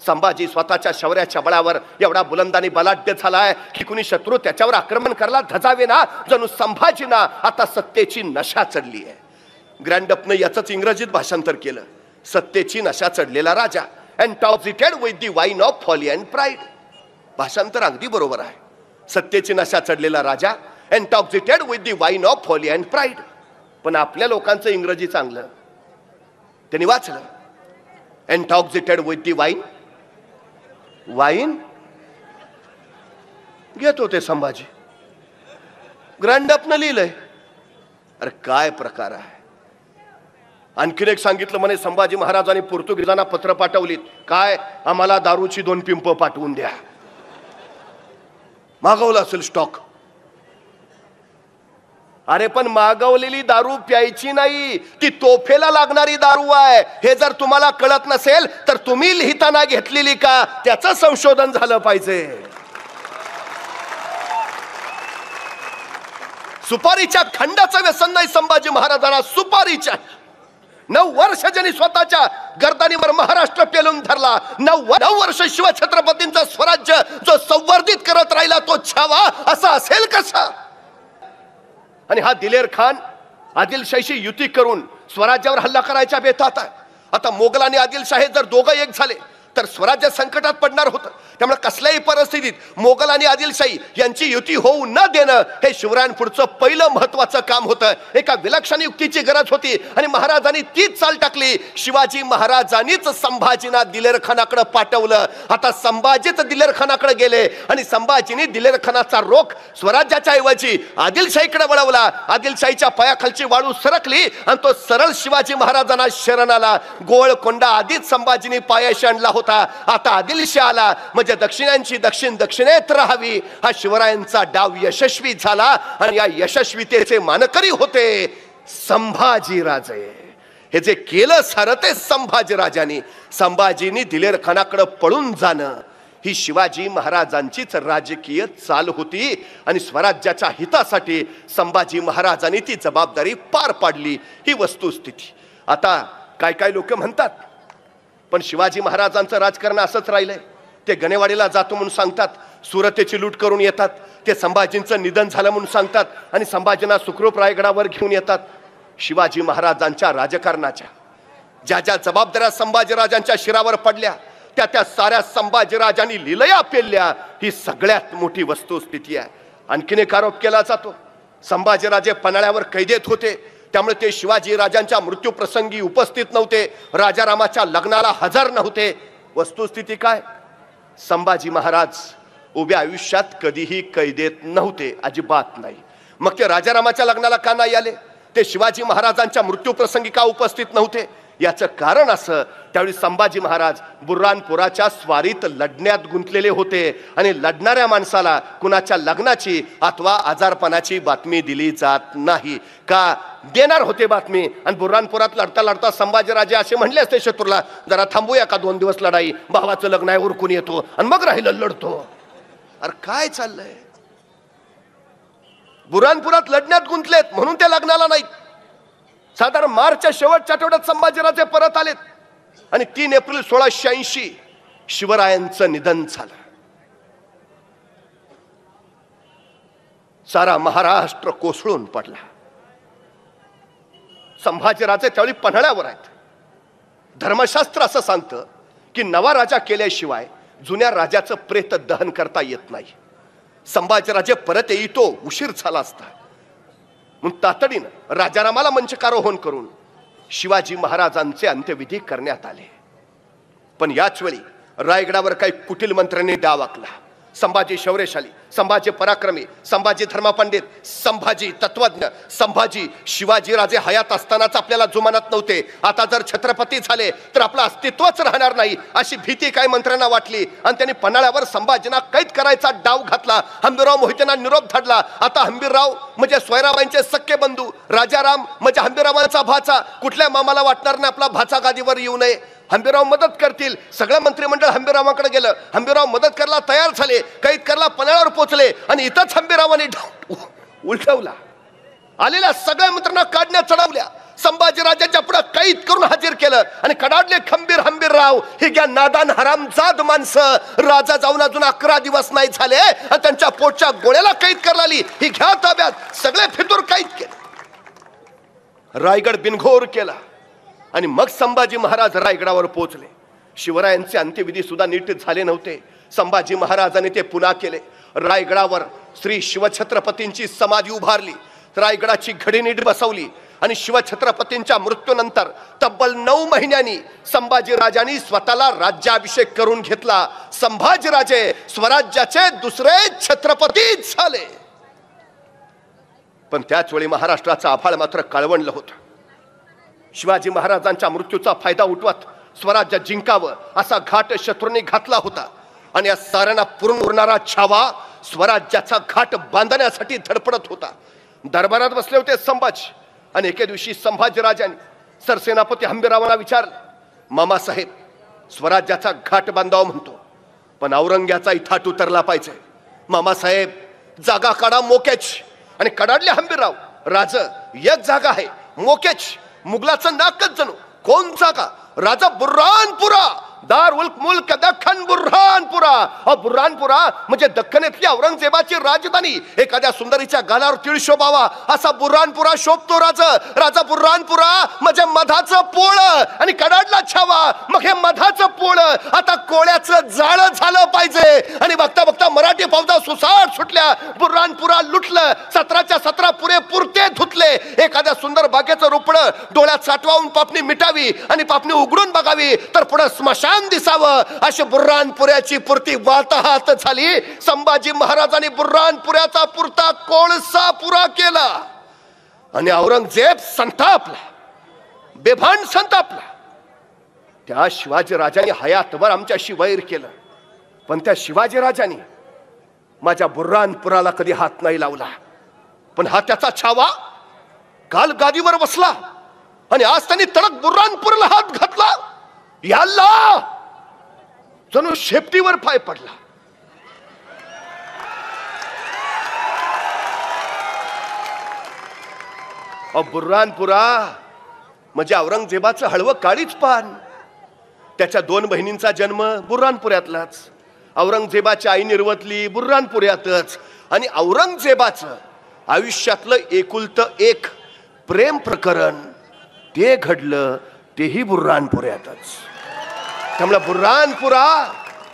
संभाजी स्वतःच्या शौर्याच्या बळावर एवढा बुलंद आणि बलाढ्य झालाय की कुणी शत्रू त्याच्यावर आक्रमण करायला धजावेना. जणू संभाजीना आता सत्तेची नशा चढली आहे. ग्रँडअपनं याचंच इंग्रजीत भाषांतर केलं. सत्तेची नशा चढलेला राजा, intoxicated with the wine of folly and pride. भाषांतर अगदी बरोबर आहे. सत्तेची नशा चढलेला राजा, intoxicated with the wine of folly and pride. पण आपल्या लोकांचं इंग्रजी चांगलं. त्यांनी वाचलं एन्टॉक्सिकेटेड विथ द वाईन घेत होते संभाजी. ग्रँडअपनं लिहिलंय. अरे काय प्रकार आहे? आणखीन एक सांगितलं म्हणे संभाजी महाराजांनी पोर्तुगीजांना पत्र पाठवलीत. काय? आम्हाला दारूची 2 पिंप पाठवून द्या. मागवलं असेल स्टॉक. अरे पण मागवलेली दारू प्यायची नाही, ती तोफेला लागणारी दारू आहे. हे जर तुम्हाला कळत नसेल तर तुम्ही लिहिताना घेतलेली का त्याचं संशोधन झालं पाहिजे. सुपारीच्या खंडाचं व्यसन नाही संभाजी महाराजांना. सुपारीच्या 9 वर्ष ज्यांनी स्वतःच्या गर्दनीवर महाराष्ट्र पेलून धरला. 9 वर्ष शिवछत्रपतींचं स्वराज्य जो संवर्धित करत राहिला तो छावा असा असेल कसा? आणि हा दिलेर खान आदिलशाहीशी युती करून स्वराज्यावर हल्ला करायच्या बेतात आहे. आता मोगल आणि आदिलशाही जर दोघं एक झाले तर स्वराज्य संकटात पडणार होतं. त्यामुळे कसल्याही परिस्थितीत मोगल आणि आदिलशाही यांची युती होऊ न देणं हे शिवरायांपुढचं पहिलं महत्वाचं काम होतं. एका विलक्षण युक्तीची गरज होती आणि महाराजांनी तीच चाल टाकली. शिवाजी महाराजांनीच संभाजींना दिलेर खानाकडे पाठवलं. आता संभाजीच दिलेर खानाकडे गेले आणि संभाजींनी दिलेर खानाचा रोख स्वराज्याच्या ऐवजी आदिलशाहीकडे वळवला. आदिलशाहीच्या पायाखालची वाळू सरकली आणि तो सरळ शिवाजी महाराजांना शरण आला. गोळकोंडा आधीच संभाजींनी पायाशी आणला होता. आता आदिलशाह आला म्हणजे दक्षिणांची दक्षिण दक्षिणेत राहावी. हा शिवरायांचा डाव यशस्वी झाला आणि या यशस्वीतेचे मानकरी होते संभाजीराजे. हे जे केलं सारं ते संभाजीराजांनी. संभाजींनी दिलेर खानाकडे पळून जाणं ही शिवाजी महाराजांचीच राजकीय चाल होती आणि स्वराज्याच्या हितासाठी संभाजी महाराजांनी ती जबाबदारी पार पाडली. ही वस्तुस्थिती. आता काय काय लोक म्हणतात पण शिवाजी महाराजांचं राजकारण असंच राहिलंय. ते गणेवाडीला जातो म्हणून सांगतात, सुरतेची लूट करून येतात. ते संभाजींचं निधन झालं म्हणून सांगतात आणि संभाजींना सुखरूप रायगडावर घेऊन येतात. शिवाजी महाराजांच्या राजकारणाच्या ज्या ज्या जबाबदाऱ्या संभाजीराजांच्या शिरावर पडल्या त्या साऱ्या संभाजीराजांनी लीलया पेलल्या. ही सगळ्यात मोठी वस्तुस्थिती आहे. आणखीन एक आरोप केला जातो, संभाजीराजे पन्हाळ्यावर कैदेत होते त्यामुळे ते शिवाजी राजांच्या मृत्यू प्रसंगी उपस्थित नव्हते. राजारामाच्या लग्नाला हजर नव्हते. वस्तुस्थिती काय? संभाजी महाराज उभ्या आयुष्यात कधीही कैदेत नव्हते, अजिबात नाही. मग ते राजारामाच्या लग्नाला का नाही आले? ते शिवाजी महाराजांच्या मृत्यू प्रसंगी का उपस्थित नव्हते? याचं कारण असं, त्यावेळी संभाजी महाराज बुर्हानपुराच्या स्वारीत लढण्यात गुंतलेले होते आणि लढणाऱ्या माणसाला कुणाच्या लग्नाची अथवा आजारपणाची बातमी दिली जात नाही. का देणार होते बातमी? आणि बुर्हानपुरात लढता लढता संभाजीराजे असे म्हणले असते शत्रूला, जरा थांबूया का 2 दिवस लढाई, भावाचं लग्न आहे उरकून येतो आणि मग राहिलं लढतो. अरे काय चाललंय? बुऱ्हाणपुरात लढण्यात गुंतलेत म्हणून ते लग्नाला नाहीत. साधारण मार्चच्या शेवटच्या आठवड्यात संभाजीराजे परत आलेत आणि 3 एप्रिल 1680 शिवरायांचं निधन झालं. सारा महाराष्ट्र कोसळून पडला. संभाजीराजे त्यावेळी पन्हाळ्यावर आहेत. धर्मशास्त्र असं सांगतं की नवा राजा केल्याशिवाय जुन्या राजाचं प्रेत दहन करता येत नाही. संभाजीराजे परत येतो उशीर झाला असता म्हणून तातडीनं राजारामाला मंचकारोहण करून शिवाजी महाराजांचे अंत्यविधी करण्यात आले. पण याच वेळी रायगडावर काही कुटील मंत्र्यांनी डाव आखला. संभाजी शौर्यशाली, संभाजी पराक्रमी, संभाजी धर्मपंडित, संभाजी तत्वज्ञ, संभाजी शिवाजीराजे हयात असतानाच आपल्याला जुमानत नव्हते. आता जर छत्रपती झाले तर आपलं अस्तित्वच राहणार नाही अशी भीती काही मंत्र्यांना वाटली आणि त्यांनी पन्हाळ्यावर संभाजींना कैद करायचा डाव घातला. हंबीरराव मोहितेंना निरोप धाडला. आता हंबीरराव म्हणजे सोयराबाईंचे सख्खे बंधू, राजाराम म्हणजे हंबीररावांचा भाचा. कुठल्या मामाला वाटणार नाही आपला भाचा गादीवर येऊ नये. हंबीरराव मदत करतील. सगळं मंत्रिमंडळ हंबीररावांकडे गेलं. हंबीरराव मदत करायला तयार झाले. कैद करायला पन्हाळ्यावर पोहोचले आणि इथंच हंबीररावांनी उलटवला. आलेल्या सगळ्या मंत्र्यांना काढण्या चढवल्या. संभाजीराजांच्या पुढे कैद करून हाजीर केलं आणि कडाडले खंबीर हंबीरराव. ही घ्या नादान हरामजाद माणसं. राजा जाऊन अजून 11 दिवस नाही झाले आणि त्यांच्या पोटच्या गोळ्याला कैद करायला आली. ही घ्या ताब्यात. सगळे फितूर कैद केले. रायगड बिनघोर केला आणि मग संभाजी महाराज रायगडावर पोहोचले. शिवरायांचे अंत्यविधी सुद्धा नीट झाले नव्हते. संभाजी महाराजांनी ते पुन्हा केले. रायगडावर श्री शिवछत्रपतींची समाधी उभारली. रायगडाची घडी नीट बसवली आणि शिवछत्रपतींच्या मृत्यूनंतर तब्बल 9 महिन्यांनी संभाजी राजांनी स्वतःला राज्याभिषेक करून घेतला. संभाजीराजे स्वराज्याचे दुसरे छत्रपती झाले. पण त्याच वेळी महाराष्ट्राचा आभाळ मात्र काळवंडलं होतं. शिवाजी महाराजांच्या मृत्यूचा फायदा उठवत स्वराज्य जिंकावं असा घाट शत्रूंनी घातला होता आणि या साऱ्यांना पुरून उरणारा छावा स्वराज्याचा घाट बांधण्यासाठी धडपडत होता. दरबारात बसले होते संभाजी आणि एके दिवशी संभाजीराजांनी सरसेनापती हंबीररावांना विचारलं, मामासाहेब स्वराज्याचा घाट बांधावा म्हणतो पण औरंग्याचा इथाट उतरला पाहिजे. मामासाहेब जागा काढा मोक्याची. आणि कडाडले हंबीरराव, राज एक जागा आहे मोक्याची. मुघलाचं नाकच जणू. कोण जागा? राजा बुऱ्हाणपुरा. दार उल्क मुल्क दख्खन बुऱ्हाणपुरा. बुऱ्हाणपुरा म्हणजे दख्खनेतली औरंगजेबाची राजधानी. एखाद्या सुंदरीच्या गालावर तीळ शोभावा असा बुऱ्हाणपुरा शोभतो राजा बुऱ्हाणपुरा म्हणजे मधाचं पोळ आणि कडाडला छावा. मग हे मधाचं पोळ आता कोळ्याचं जाळं झालं पाहिजे. आणि बघता बघता मराठी फौजा सुसाट सुटल्या. बुऱ्हाणपुरा लुटलं. 17च्या 17 पुरे पुरते धुतले. एखाद्या सुंदर बागेचं रोपडं डोळ्यात साठवावून पापणी मिटावी आणि पापणी उघडून बघावी तर पुढे स्मशान दिसावं अशी बुऱ्हाणपुऱ्याची पूर्ती वाताहात झाली. संभाजी महाराजांनी बुऱ्हाणपुऱ्याचा पुरता कोळसा पुरा केला आणि औरंगजेब संतापला, बेभान संतापला. त्या शिवाजी राजांनी हयातभर आमच्याशी वैर केलं पण त्या शिवाजी राजांनी माझ्या बुऱ्हाणपुराला कधी हात नाही लावला. पण हा त्याचा छावा काल गादीवर बसला आणि आज त्यांनी तडक बुऱ्हाणपुराला हात घातला. याल्ला जणू शेपटीवर पाय पडला. बुऱ्हाणपुरा म्हणजे औरंगजेबाचं हळवं काळीच पान. त्याच्या 2 बहिणींचा जन्म बुऱ्हाणपुऱ्यातलाच. औरंगजेबाची आई निर्वतली बुऱ्हाणपुऱ्यातच. आणि औरंगजेबाचं आयुष्यातलं एकुलतं एक प्रेम प्रकरण ते घडलं तेही बुऱ्हाणपुऱ्यातच. त्यामुळे बुऱ्हाणपुरा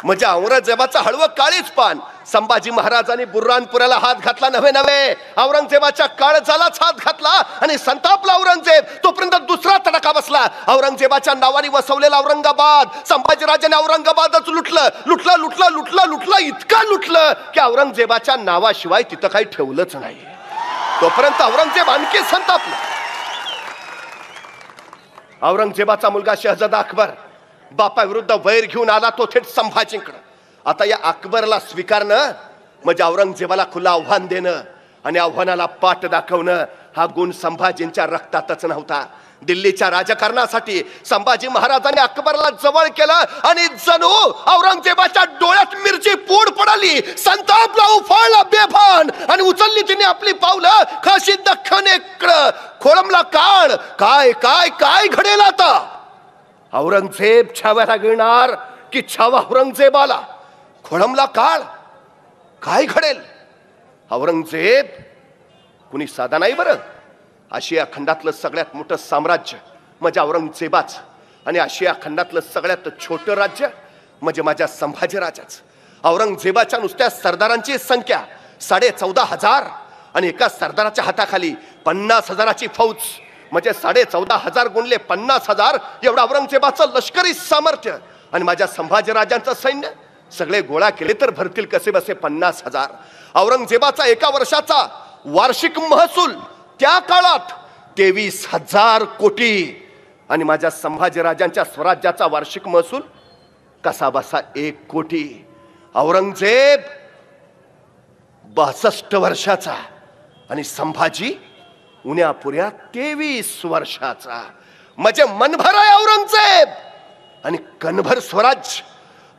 म्हणजे औरंगजेबाचं हळवं काळीच पान. संभाजी महाराजांनी बुऱ्हाणपुऱ्याला हात घातला नव्हे औरंगजेबाच्या काळजालाच हात घातला आणि संतापला औरंगजेब. तोपर्यंत दुसरा तडाखा बसला. औरंगजेबाच्या नावाने वसवलेला औरंगाबाद. संभाजीराजाने औरंगाबादच लुटलं इतकं लुटलं की औरंगजेबाच्या नावाशिवाय तिथं काही ठेवलंच नाही. तोपर्यंत औरंगजेब आणखी संतापला. औरंगजेबाचा मुलगा शहजादा अकबर बापाविरुद्ध वैर घेऊन आला तो थेट संभाजींकडे. आता या अकबरला स्वीकारणं म्हणजे औरंगजेबाला खुलं आव्हान देणं आणि आव्हानाला पाठ दाखवणं. हा गुण संभाजींच्या रक्तातच नव्हता. दिल्लीच्या राजकारणासाठी संभाजी महाराजांनी अकबरला जवळ केलं आणि जणू औरंगजेबाच्या डोळ्यात मिरची पूड पडली. संतापला, उफाळला बेभान आणि उचलली तिने आपली पावलं. काशी दख्खनेकडं खोळंबला काळ. काय काय काय घडेल आता? औरंगजेब छाव्याला गिळणार की छावा औरंगजेबाला? खोळंबला काळ. काय घडेल? औरंगजेब कुणी साधा नाही बरं. आशिया खंडातलं सगळ्यात मोठं साम्राज्य म्हणजे औरंगजेबाच आणि आशिया खंडातलं सगळ्यात छोटं राज्य म्हणजे माझ्या संभाजी राजाच. औरंगजेबाच्या नुसत्या सरदारांची संख्या 14,500 आणि एका सरदाराच्या हाताखाली 50,000ची फौज म्हणजे 14,500 गुणले 50,000 एवढं औरंगजेबाचं लष्करी सामर्थ्य. आणि माझ्या संभाजी राजांचं सैन्य सगळे गोळा केले तर भरतील कसे बसे 50,000. औरंगजेबाचा एका वर्षाचा वार्षिक महसूल त्या काळात 23,000 कोटी आणि माझ्या संभाजी राजांच्या स्वराज्याचा वार्षिक महसूल कसा बसा 1 कोटी. औरंगजेब 62 वर्षाचा आणि संभाजी उन्यापुऱ्या 23 वर्षाचा. म्हणजे मनभर आहे औरंगजेब आणि कणभर स्वराज्य.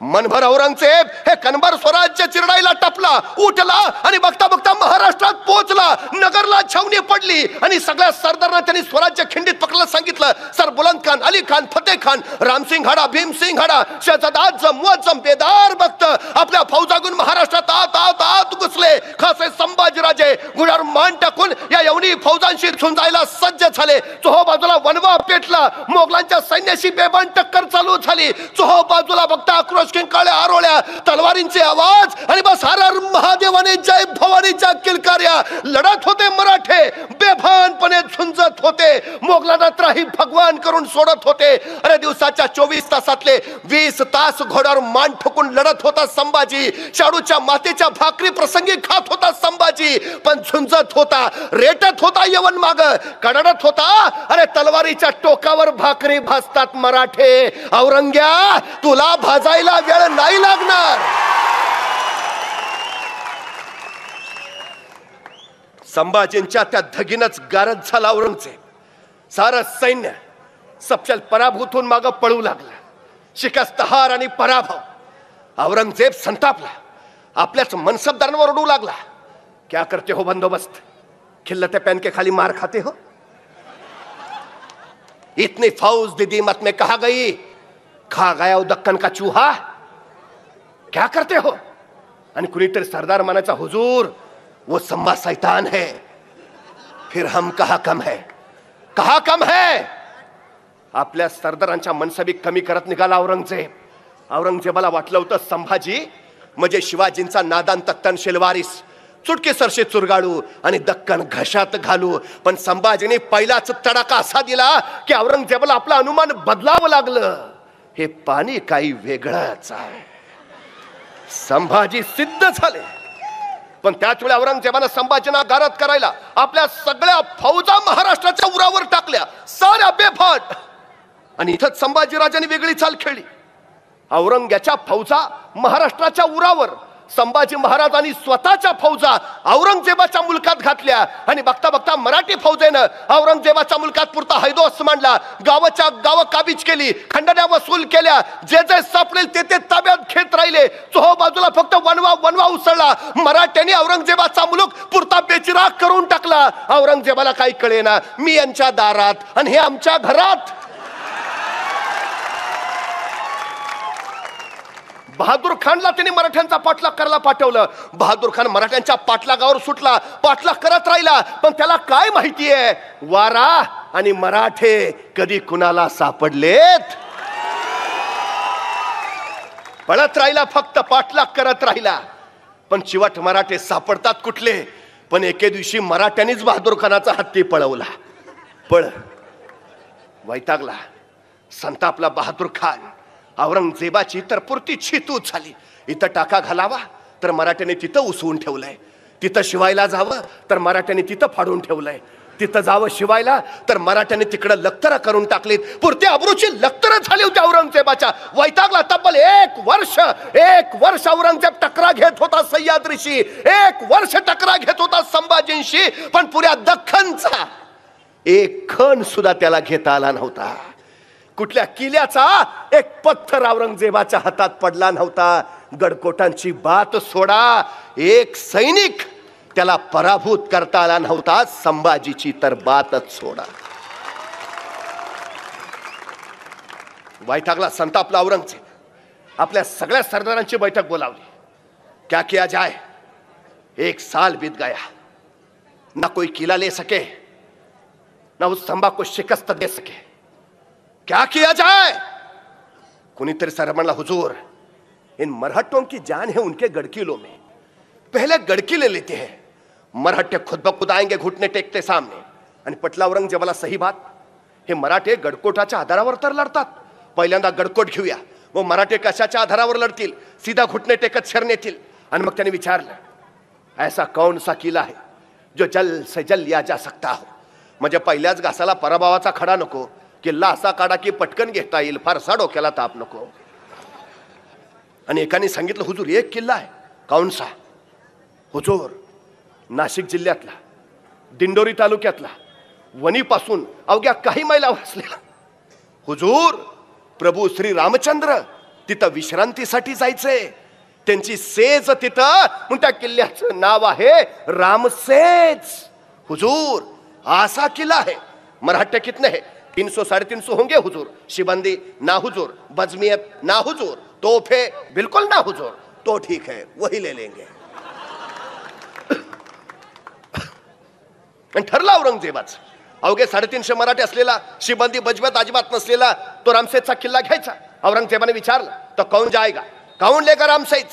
मनभर औरंगजेब हे कणभर स्वराज्य चिरडायला टपला, उठला आणि बघता बघता महाराष्ट्रात पोहोचला. नगरला छावणी पडली आणि सगळ्या सरदारांना त्यांनी स्वराज्य खिंडीत पकडलं. सांगितलं सर बुलंद खान, अली खान, फतेह खान, रामसिंग हाडा, भीमसिंग हाडा, शहजादा आजम, मुअज्जम, बेदार भक्त आपल्या फौजागून महाराष्ट्रात आत आत आत घुसले. खासे संभाजीराजे गुढावर मान टाकून या यवनी फौजांशी झुंजायला सज्ज झाले. चोहो बाजूला वनवा पेटला. मोगलांच्या सैन्याशी बेबान टक्कर चालू झाली. चोहो बाजूला बघता आक्रोश किंकाळ्या आरोळ्या, तलवारींचे आवाज आणि बस हर हर महादेवाने जय भवानीच्या किलकार्या. लढत होते मराठे, बेभानपणे झुंजत होते. मोगलांना त्राही भगवान करून सोडत होते. अरे दिवसाच्या 24 तासातले 20 तास घोड्यावर मान ठोकून लढत होता संभाजी. शाडूच्या मातेच्या भाकरी प्रसंगी खात होता संभाजी. पण झुंजत होता, रेटत होता यवन माग, कडाडत होता. अरे तलवारीच्या टोकावर भाकरी भाजतात मराठे. औरंग्या तुला भाजायला वेळ नाही लागणार. संभाजींच्या त्या धगीनच गारद झाला औरंगजेब. सारं सैन्य सपशेल पराभूत होऊन मागं पळू लागला. शिकस्त, हार आणि पराभव. औरंगजेब संतापला, आपल्याच मनसबदारांवर ओरडू लागला. क्या करते हो बंदोबस्त? खिल्लते पहन के खाली मार खाते हो? इतनी फौज दीदी मत में कहा गई, खा गया दक्कन का चूहा. क्या करते हो? आणि कुणीतरी सरदार मानाचा, हुजूर वो संभा शैतान है. फिर हम कहा कम है, कहा कम है. आपल्या सरदारांच्या मनसबी कमी करत निघाला औरंगजेब. औरंगजेबाला वाटलं होतं संभाजी म्हणजे शिवाजींचा नादान तख्तनशील वारिस, चुटकी सरशी चुरगाळू आणि दक्कन घशात घालू. पण संभाजीने पहिलाच तडाखा असा दिला की औरंगजेबाला आपलं अनुमान बदलावं लागलं. हे पाणी काही वेगळंच आहे. संभाजी सिद्ध झाले. पण त्याच वेळी औरंगजेबानं संभाजींना गारद करायला आपल्या सगळ्या फौजा महाराष्ट्राच्या उरावर टाकल्या, साऱ्या बेफाट. आणि इथंच संभाजी राजांनी वेगळी चाल खेळली. औरंग्याच्या फौजा महाराष्ट्राच्या उरावर, संभाजी महाराजांनी स्वतःच्या फौजा औरंगजेबाच्या मुलकात घातल्या. आणि बघता बघता मराठी फौजेनं औरंगजेबाच्या मुलकात पुरता हैदोस मांडला. गावाच्या गाव काबीज केली, खंडण्या वसूल केल्या. जे जे सापडेल ते ते ताब्यात घेत राहिले. चोहो बाजूला फक्त वनवा वनवा उसळला. मराठ्यांनी औरंगजेबाचा मुलूक पुरता बेचिराग करून टाकला. औरंगजेबाला काही कळेना, मी यांच्या दारात आणि हे आमच्या घरात. बहादूर खानला त्यांनी मराठ्यांचा पाठलाग करायला पाठवलं. बहादूर खान मराठ्यांच्या पाठलागावर सुटला, पाठलाग करत राहिला. पण त्याला काय माहितीये, वारा आणि मराठे कधी कुणाला सापडलेत. पळत राहिला, फक्त पाठलाग करत राहिला. पण चिवट मराठे सापडतात कुठले? पण एके दिवशी मराठ्यांनीच बहादूर खानाचा हत्ती पळवला. पळ वैतागला, संतापला बहादूर खान. औरंगजेबाची तर पुरती छितूच झाली. इथं टाका घालावा तर मराठ्याने तिथं उसवून ठेवलंय. तिथं शिवायला जावं तर मराठ्याने तिथं फाडून ठेवलंय. तिथं जावं शिवायला तर मराठ्याने तिकडं लक्तरं करून टाकलीत. पुरती अब्रूची लक्तरं झाली होती औरंगजेबाच्या. वैतागला. तब्बल 1 वर्ष औरंगजेब टकरा घेत होता सह्याद्रीशी. 1 वर्ष टकरा घेत होता संभाजींशी. पण पुऱ्या दख्खनचा एक खण सुद्धा त्याला घेता आला नव्हता. कुठल्या किल्ल्याचा एक पत्थर औरंगजेबाच्या हातात पडला नव्हता. गडकोटांची बात सोडा, एक सैनिक त्याला पराभूत करता आला नव्हता. संभाजीची तर बातच सोडा. वैतागला, संतापला औरंगजेब. आपल्या सगळ्या सरदारांची बैठक बोलावली. क्या किया जाए, 1 साल बीत गया, ना कोई किला ले सके, ना उस संभा को शिकस्त दे सके. क्या किया जाए? कुनीतरी सर म्हणला, हुजूर इन मरहट्टों की जान है उनके गड़किलों में, पहले गड़किले लेते हैं. मराठे खुद ब खुद आएंगे घुटने टेकते सामने. आणि पटला औरंगजेबाला सही बात. हे मराठे गडकोटाच्या आधारावर तर लढतात. पहिल्यांदा गडकोट घेऊया, व मराठे कशाच्या आधारावर लढतील, सीधा घुटने टेकत शरण येतील. आणि मग त्याने विचारलं, ऐसा कौन सा किला है जो जल से जल लिया जा सकता हो. म्हणजे पहिल्याच घासाला पराभवाचा खडा नको, किल्ला असा काढा की पटकन घेता येईल, फारसा डोक्याला ताप नको. आणि एकाने सांगितलं, हुजूर एक किल्ला आहे. कौन सा? हुजूर नाशिक जिल्ह्यातला, दिंडोरी तालुक्यातला, वणीपासून अवघ्या काही मैलावर असलेला. हुजूर प्रभू श्री रामचंद्र तिथं विश्रांतीसाठी जायचंय, त्यांची सेज तिथं, म्हणून त्या किल्ल्याचं नाव आहे रामसेज. हुजूर असा किल्ला है. मराठे कितने हैं? 300-350 होंगे हुजूर. शिबंदी ना हुजूर, बजमियत ना हुजूर, तोहफे बिल्कुल ना हुजूर. तो ठीक है, वही ले लेंगे. ठरला औरंगजेबाच. अवघे 350 मराठे असलेला, शिबंदी बजमियत अजिबात नसलेला तो रामसेजचा किल्ला घ्यायचा. औरंगजेबाने विचारलं, तो कौन जाएगा, कौन लेगा रामसेज?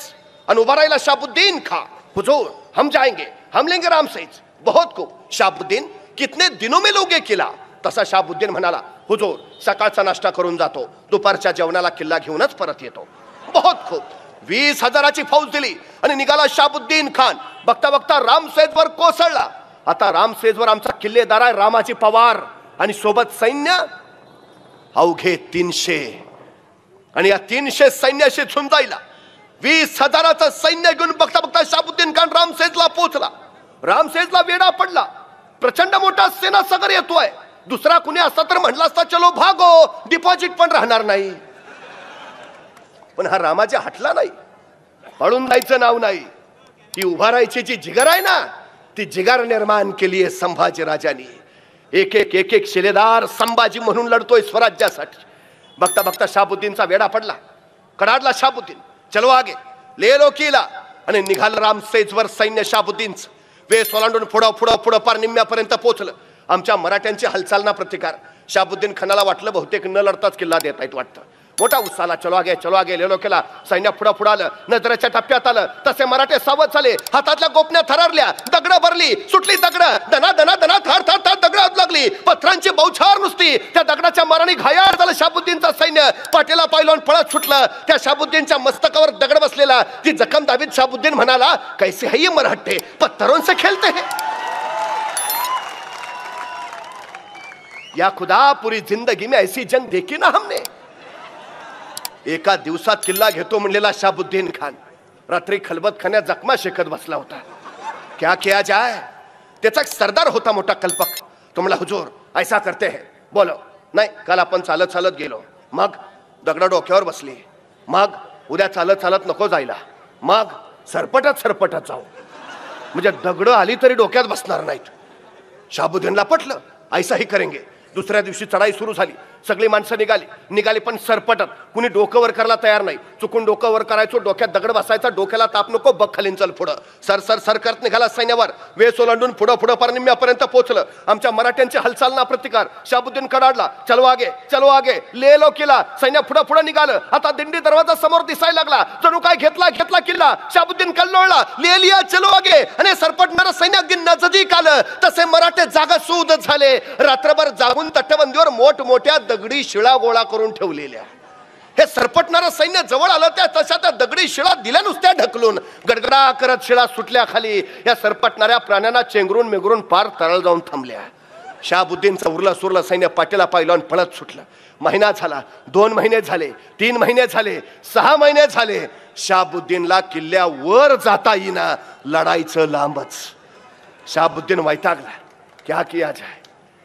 आणि उभा राहिला शाबुद्दीन खां. हुजूर हम जाएंगे, हम लेंगे रामसेज. बहुत खूब. शाबुद्दीन कितने दिनों में लोगे किला? तसा शाबुद्दीन म्हणाला, हुजूर सकाळचा नाश्ता करून जातो, दुपारच्या जेवणाला किल्ला घेऊनच परत येतो. बहुत खूब. 20,000ची फौज दिली आणि निघाला शाबुद्दीन खान. बघता बघता रामसेजवर कोसळला. आता रामसेजवर आमचा किल्लेदार आहे रामाची पवार, आणि सोबत सैन्य अवघे 300. आणि या 300 सैन्याशी झुंजायला 20,000चं सैन्य घेऊन बघता बघता शाबुद्दीन खान रामसेजला पोहोचला. रामसेजला वेडा पडला. प्रचंड मोठा सेना सगर येतोय. दुसरा कुणी असता तर म्हटला असता, चलो भागो, डिपॉझिट पण राहणार नाही. पण हा रामाच्या हटला नाही. पळून जायचं नाव नाही. ती उभा राहायची जी जिगर आहे ना, ती जिगर निर्माण केली आहे संभाजी राजांनी. एक एक एक एक शिलेदार संभाजी म्हणून लढतोय स्वराज्यासाठी. बघता बघता शाबुद्दीनचा वेडा पडला. कडाडला शाबुद्दीन, चलो आगे, ले लो किला. आणि निघालं रामसेजवर सैन्य शाबुद्दीनचं. वेस ओलांडून पुढं पुढं पुढं पार निम्म्यापर्यंत पोहोचलं. आमच्या मराठ्यांची हालचाल ना प्रतिकार. शाबुद्दीन खानाला वाटलं बहुतेक न लढताच किल्ला देत आहेत वाटतं. मोठा उत्साहाला चलो आगे लेलो केला. सैन्य पुढं पुढं आलं. नजरेच्या टप्प्यात आलं तसे मराठे सावध झाले. हातातल्या गोपण्या थरारल्या. दगड भरली, सुटली दगड. दना दना दना थार थार थार दगड लागली. पथरांची बौछार नुसती. त्या दगडाच्या माराने घायाळ झालं शाबुद्दीनचं सैन्य. पाठीला पायलवान पळत सुटलं. त्या शाबुद्दीनच्या मस्तकावर दगड बसलेला. ती जखम दाबीत शाबुद्दीन म्हणाला, कैसे है ये मराठे, पत्थरों से खेलते हैं. या खुदा, पूरी जिंदगी में ऐसी जंग देखी ना हमने. एका दिवसात किल्ला घेतो म्हणलेला शाबुद्दीन खान रात्री खलबत खाण्यात जखमा शेकत बसला होता. क्या किया जाए? त्याचा सरदार होता मोठा कल्पक. तो म्हणला, हुजूर ऐसा करते हैं. बोलो. नाही, काल आपण चालत चालत गेलो, मग दगड डोक्यावर बसली. मग उद्या चालत चालत नको जायला, मग सरपटत सरपटत जाऊ, म्हणजे दगड आली तरी डोक्यात बसणार नाहीत. शाबुद्दीनला पटलं, ऐसाही करेंगे. दुसऱ्या दिवशी चढाई सुरू झाली. सगळी माणसं निघाली पण सरपटत. कुणी डोकं वर करायला तयार नाही. चुकून डोकं वर करायचो, डोक्यात दगड बसायचा. डोक्याला ताप नको, बघ खालीन चल पुढं. सर सर सर करत निघाला सैन्यावर. वेस ओलांडून पुढं पुढं पार निम्म्यापर्यंत पोहोचलं. आमच्या मराठ्यांची हालचाल ना प्रतिकार. शाबुद्दीन कडाडला, चलो आगे ले लो किला. सैन्य पुढं पुढं निघालं. आता दिंडी दरवाजा समोर दिसायला लागला. जणू काय घेतला किल्ला. शाबुद्दीन कल्लोळला, ले लिया चलो आगे. आणि सरपटणारं सैन्य अगदी नजदीक आलं. तसे मराठे जागा सूद झाले. रात्रभर जागून तटबंदीवर मोठमोठ्या दगडी शिळा गोळा करून ठेवलेल्या. हे सरपटणारं सैन्य जवळ आलं. तशा त्या दगडी शिळा दिल्या नुसत्या ढकलून. गडगडा करत शिळा सुटल्या खाली. या सरपटणाऱ्या प्राण्यांना चेंगरून मेंगरून पार तळ जाऊन थांबल्या. शाबुद्दीनचं उरलं सुरलं सैन्य पाठीला पायलवान पळत सुटलं. महिना झाला, 2 महिने झाले, 3 महिने झाले, 6 महिने झाले. शाबुद्दीनला किल्ल्यावर जाता येईना. लढाईचं लांबच. शाबुद्दीन वैतागला. क्या किया जाए,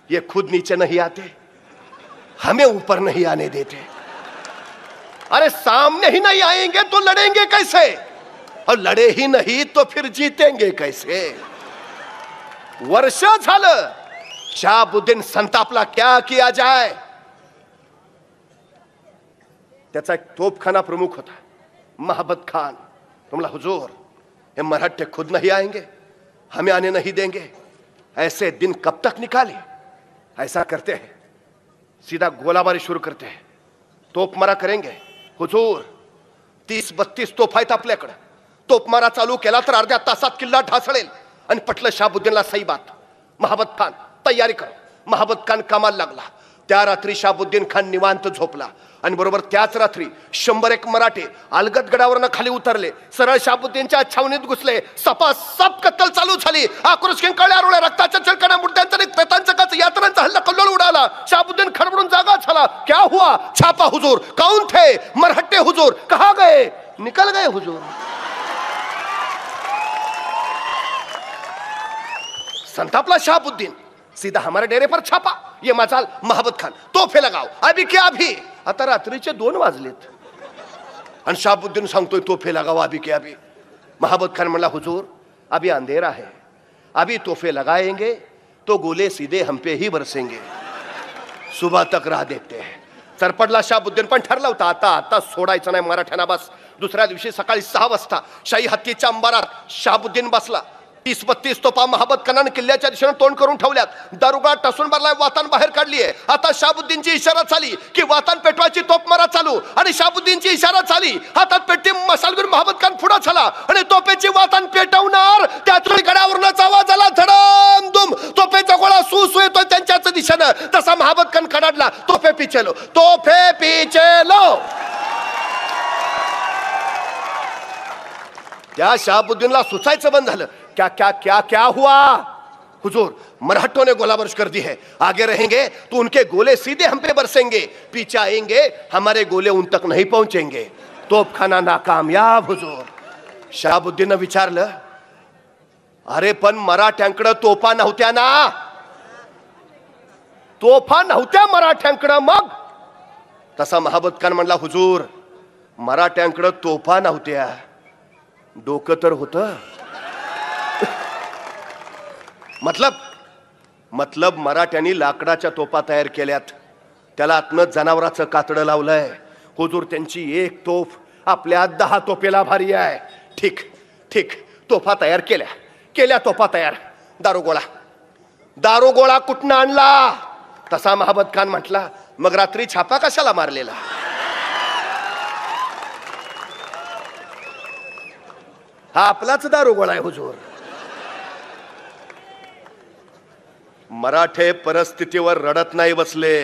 ये खुद नीचे नहीं आते, हमें ऊपर नहीं आने देते। अरे सामने ही नहीं आएंगे तो लड़ेंगे कैसे, और लड़े ही नहीं तो फिर जीतेंगे कैसे। वर्ष झालं शहाबुद्दीन संतापला, क्या किया जाए। त्याचा एक तोपखाना प्रमुख होता महाबत खान। तो बोला, हुजूर ये मराठे खुद नहीं आएंगे, हमें आने नहीं देंगे, ऐसे दिन कब तक निकाले। ऐसा करते हैं, सीधा गोलाबारी शुरू करते हैं, तोपमारा करेंगे। हुजूर 30-32 तोफ आहेत आपल्याकडे, तोपमारा चालू केला तर अर्ध्या तासात किल्ला ढासळेल। आणि पटलं शहाबुद्दीनला सही बात। महाबत खान तयारी कर। महाबत खान कामाला लागला। त्या रात्री शहाबुद्दीन खान निवांत झोपला आणि बरोबर त्याच रात्री 101 मराठे अलगदगडावरनं खाली उतरले, सरळ शहाबुद्दीनच्या छावणीत घुसले। सपासप कत्तल चालू झाली। आक्रोश किंकाळ्या रोळ्या, रक्ताच्या चिळकाण्या, मुर्द्यांचा आणि प्रेतांचा कच, यात्रांचा हल्ला कल्लोळ उडाला। शहाबुद्दीन खडबडून जागा झाला। क्या हुआ? छापा हुजूर। कौन थे? मराठे हुजूर। कहां गए? निकल गए हुजूर। संतापला शहाबुद्दीन, सीधा हमारे डेरे पर छापा। ये मजाल महाबत खान, तोफे लगाओ अभी क्या अभी। आता रात्रीचे 2 वाजलेत आणि शहाबुद्दीन सांगतोय तोफे लगाओ अभी क्या अभी। महाबत खान म्हणला, हुजूर अभी अंधेरा है, अभी तोफे लगाएंगे तो गोले सीधे हम पे ही बरसेंगे, सुबह तक राह देखते हैं। सरपडला शहाबुद्दीन, पण ठरला होता आता सोडायचं नाही मराठ्यांना बस। दुसऱ्या दिवशी सकाळी 6 वाजता शाही हत्तीच्या अंबारात शहाबुद्दीन बसला। 30-32 तोफा महाबत खानाने किल्ल्याच्या दिशेने तोंड करून ठेवल्यात। दारुगोळा टसून भरलाय, वातान बाहेर काढली आहे। आता शहाबुद्दीनची इशारा झाली की वातान पेटवायची, तोफ मारा चालू। आणि शहाबुद्दीनची इशारा झाली, हातात पेटी मशाल घेऊन महाबत खान पुढे झाला आणि तोफेची वातान पेटवणार। त्याच वेळी गडावरनच आवाज आला, धडम दुम। तोफेचा गोळा सुसू येतोय त्यांच्याच दिशेनं। तसा महाबत खान कडाडला, तोफे पीछे लो, तोफे पीछे लो। त्या शहाबुद्दीनला सुचायचं बंद झालं। क्या क्या क्या क्या हुआ? हुजूर मराठों ने गोला बारिश कर दी है, आगे रहेंगे तो उनके गोले सीधे हम पे बरसेंगे, पीछे आएंगे हमारे गोले उन तक नहीं पहुंचेंगे। तोपखाना नाकामयाब हुजूर। शहाबुद्दीन विचारलं, अरे पण मराठ्यांकडे तोफा नव्हत्या ना? तोफा नव्हत्या मराठ्यांकडे मग? तसा महाबत खान म्हणला, हुजूर मराठ्यांकडे तोफा नव्हत्या, डोकं तर होतं। मतलब मराठ्यांनी लाकडाच्या तोफा तयार केल्यात, त्याला आतनं जनावराचं कातडं लावलंय। हुजूर त्यांची एक तोफ आपल्या 10 तोफेला भारी आहे। ठीक ठीक, तोफा तयार केल्या तोफा तयार। दारुगोळा कुठनं आणला? तसा महाबत खान म्हटला, मग रात्री छापा कशाला मारलेला? हा आपलाच दारुगोळा आहे हुजूर। मराठे परिस्थितीवर रडत नाही बसले,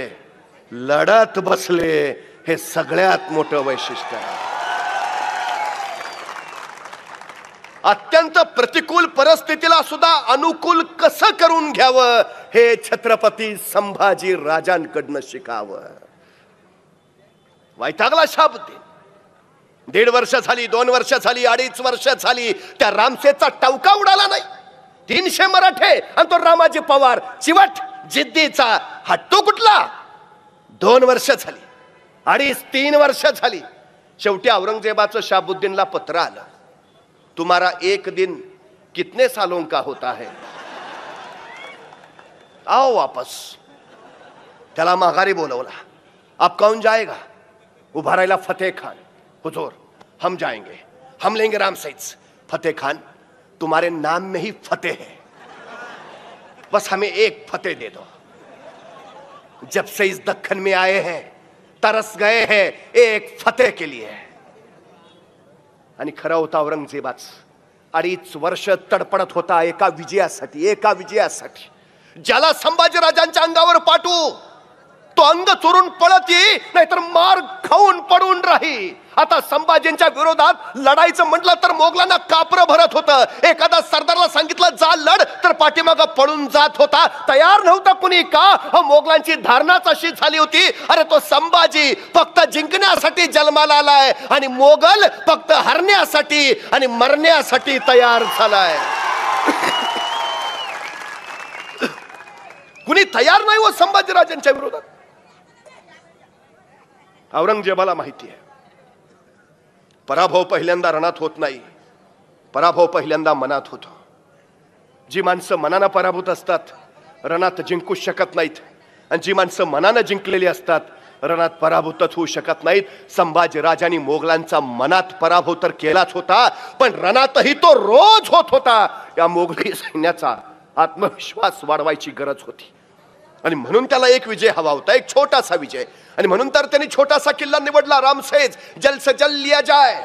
लढत बसले। हे सगळ्यात मोठं वैशिष्ट्य आहे। अत्यंत प्रतिकूल परिस्थितीला सुद्धा अनुकूल कसं करून घ्यावं हे छत्रपती संभाजी राजांकडनं शिकावं। वैतागला शहाबुद्दीन। 1.5 वर्ष झाली, 2 वर्ष झाली, 2.5 वर्ष झाली, त्या रामसेचा टवका उडाला नाही। 300 मराठे आणि तो रामाजी पवार चिवट जिद्दीचा हट्टू कुठला? 2 वर्ष झाली, 2.5-3 वर्ष झाली। शेवटी औरंगजेबाचं शहाबुद्दीनला पत्र आलं, तुम्हारा एक दिन कितने सालों का होता है, आओ वापस। त्याला माघारी बोलवला। अब कौन जाएगा? उभा राहिला फतेह खान। हुजूर हम जाएंगे, हम लेंगे रामसेज। फतेह खान, तुम्हारे नाम में ही फतेह है, बस हमें एक फतेह दे दो। जब से इस दक्कन में आए हैं तरस गए हैं एक फतेह के लिए। आणि खरा होता औरंगजेबाच 2.5 वर्ष तडपडत होता एका विजयासाठी। ज्याला संभाजी राजांच्या अंगावर पाठवू तो अंग चोरून पळत येई, नाहीतर मार खाऊन पडून राही। आता संभाजींच्या विरोधात लढायचं म्हटलं तर मोगलांना कापरं भरत होतं। एखादा सरदारला सांगितलं जा लढ तर पाठीमागं पळून जात होता। तयार नव्हता कुणी का? मोगलांची धारणाच अशी झाली होती, अरे तो संभाजी फक्त जिंकण्यासाठी जन्माला आलाय आणि मोगल फक्त हरण्यासाठी आणि मरण्यासाठी तयार झालाय। कुणी तयार नाही हो संभाजीराजांच्या विरोधात. औरंगजेबाला माहिती आहे पराभव पहिल्यांदा रणात होत नाही, पराभव पहिल्यांदा मनात होतो. जी माणसं मनानं पराभूत असतात रणात जिंकू शकत नाहीत, आणि जी माणसं मनानं जिंकलेली असतात रणात पराभूतच होऊ शकत नाहीत. संभाजीराजांनी मोगलांचा मनात पराभव तर केलाच होता, पण रणातही तो रोज होत होता. या मोगली सैन्याचा आत्मविश्वास वाढवायची गरज होती, आणि म्हणून त्याला एक विजय हवा होता, एक छोटासा विजय. आणि म्हणून तर त्यांनी छोटासा किल्ला निवडला, रामसेज, जल से जल लिया जाए.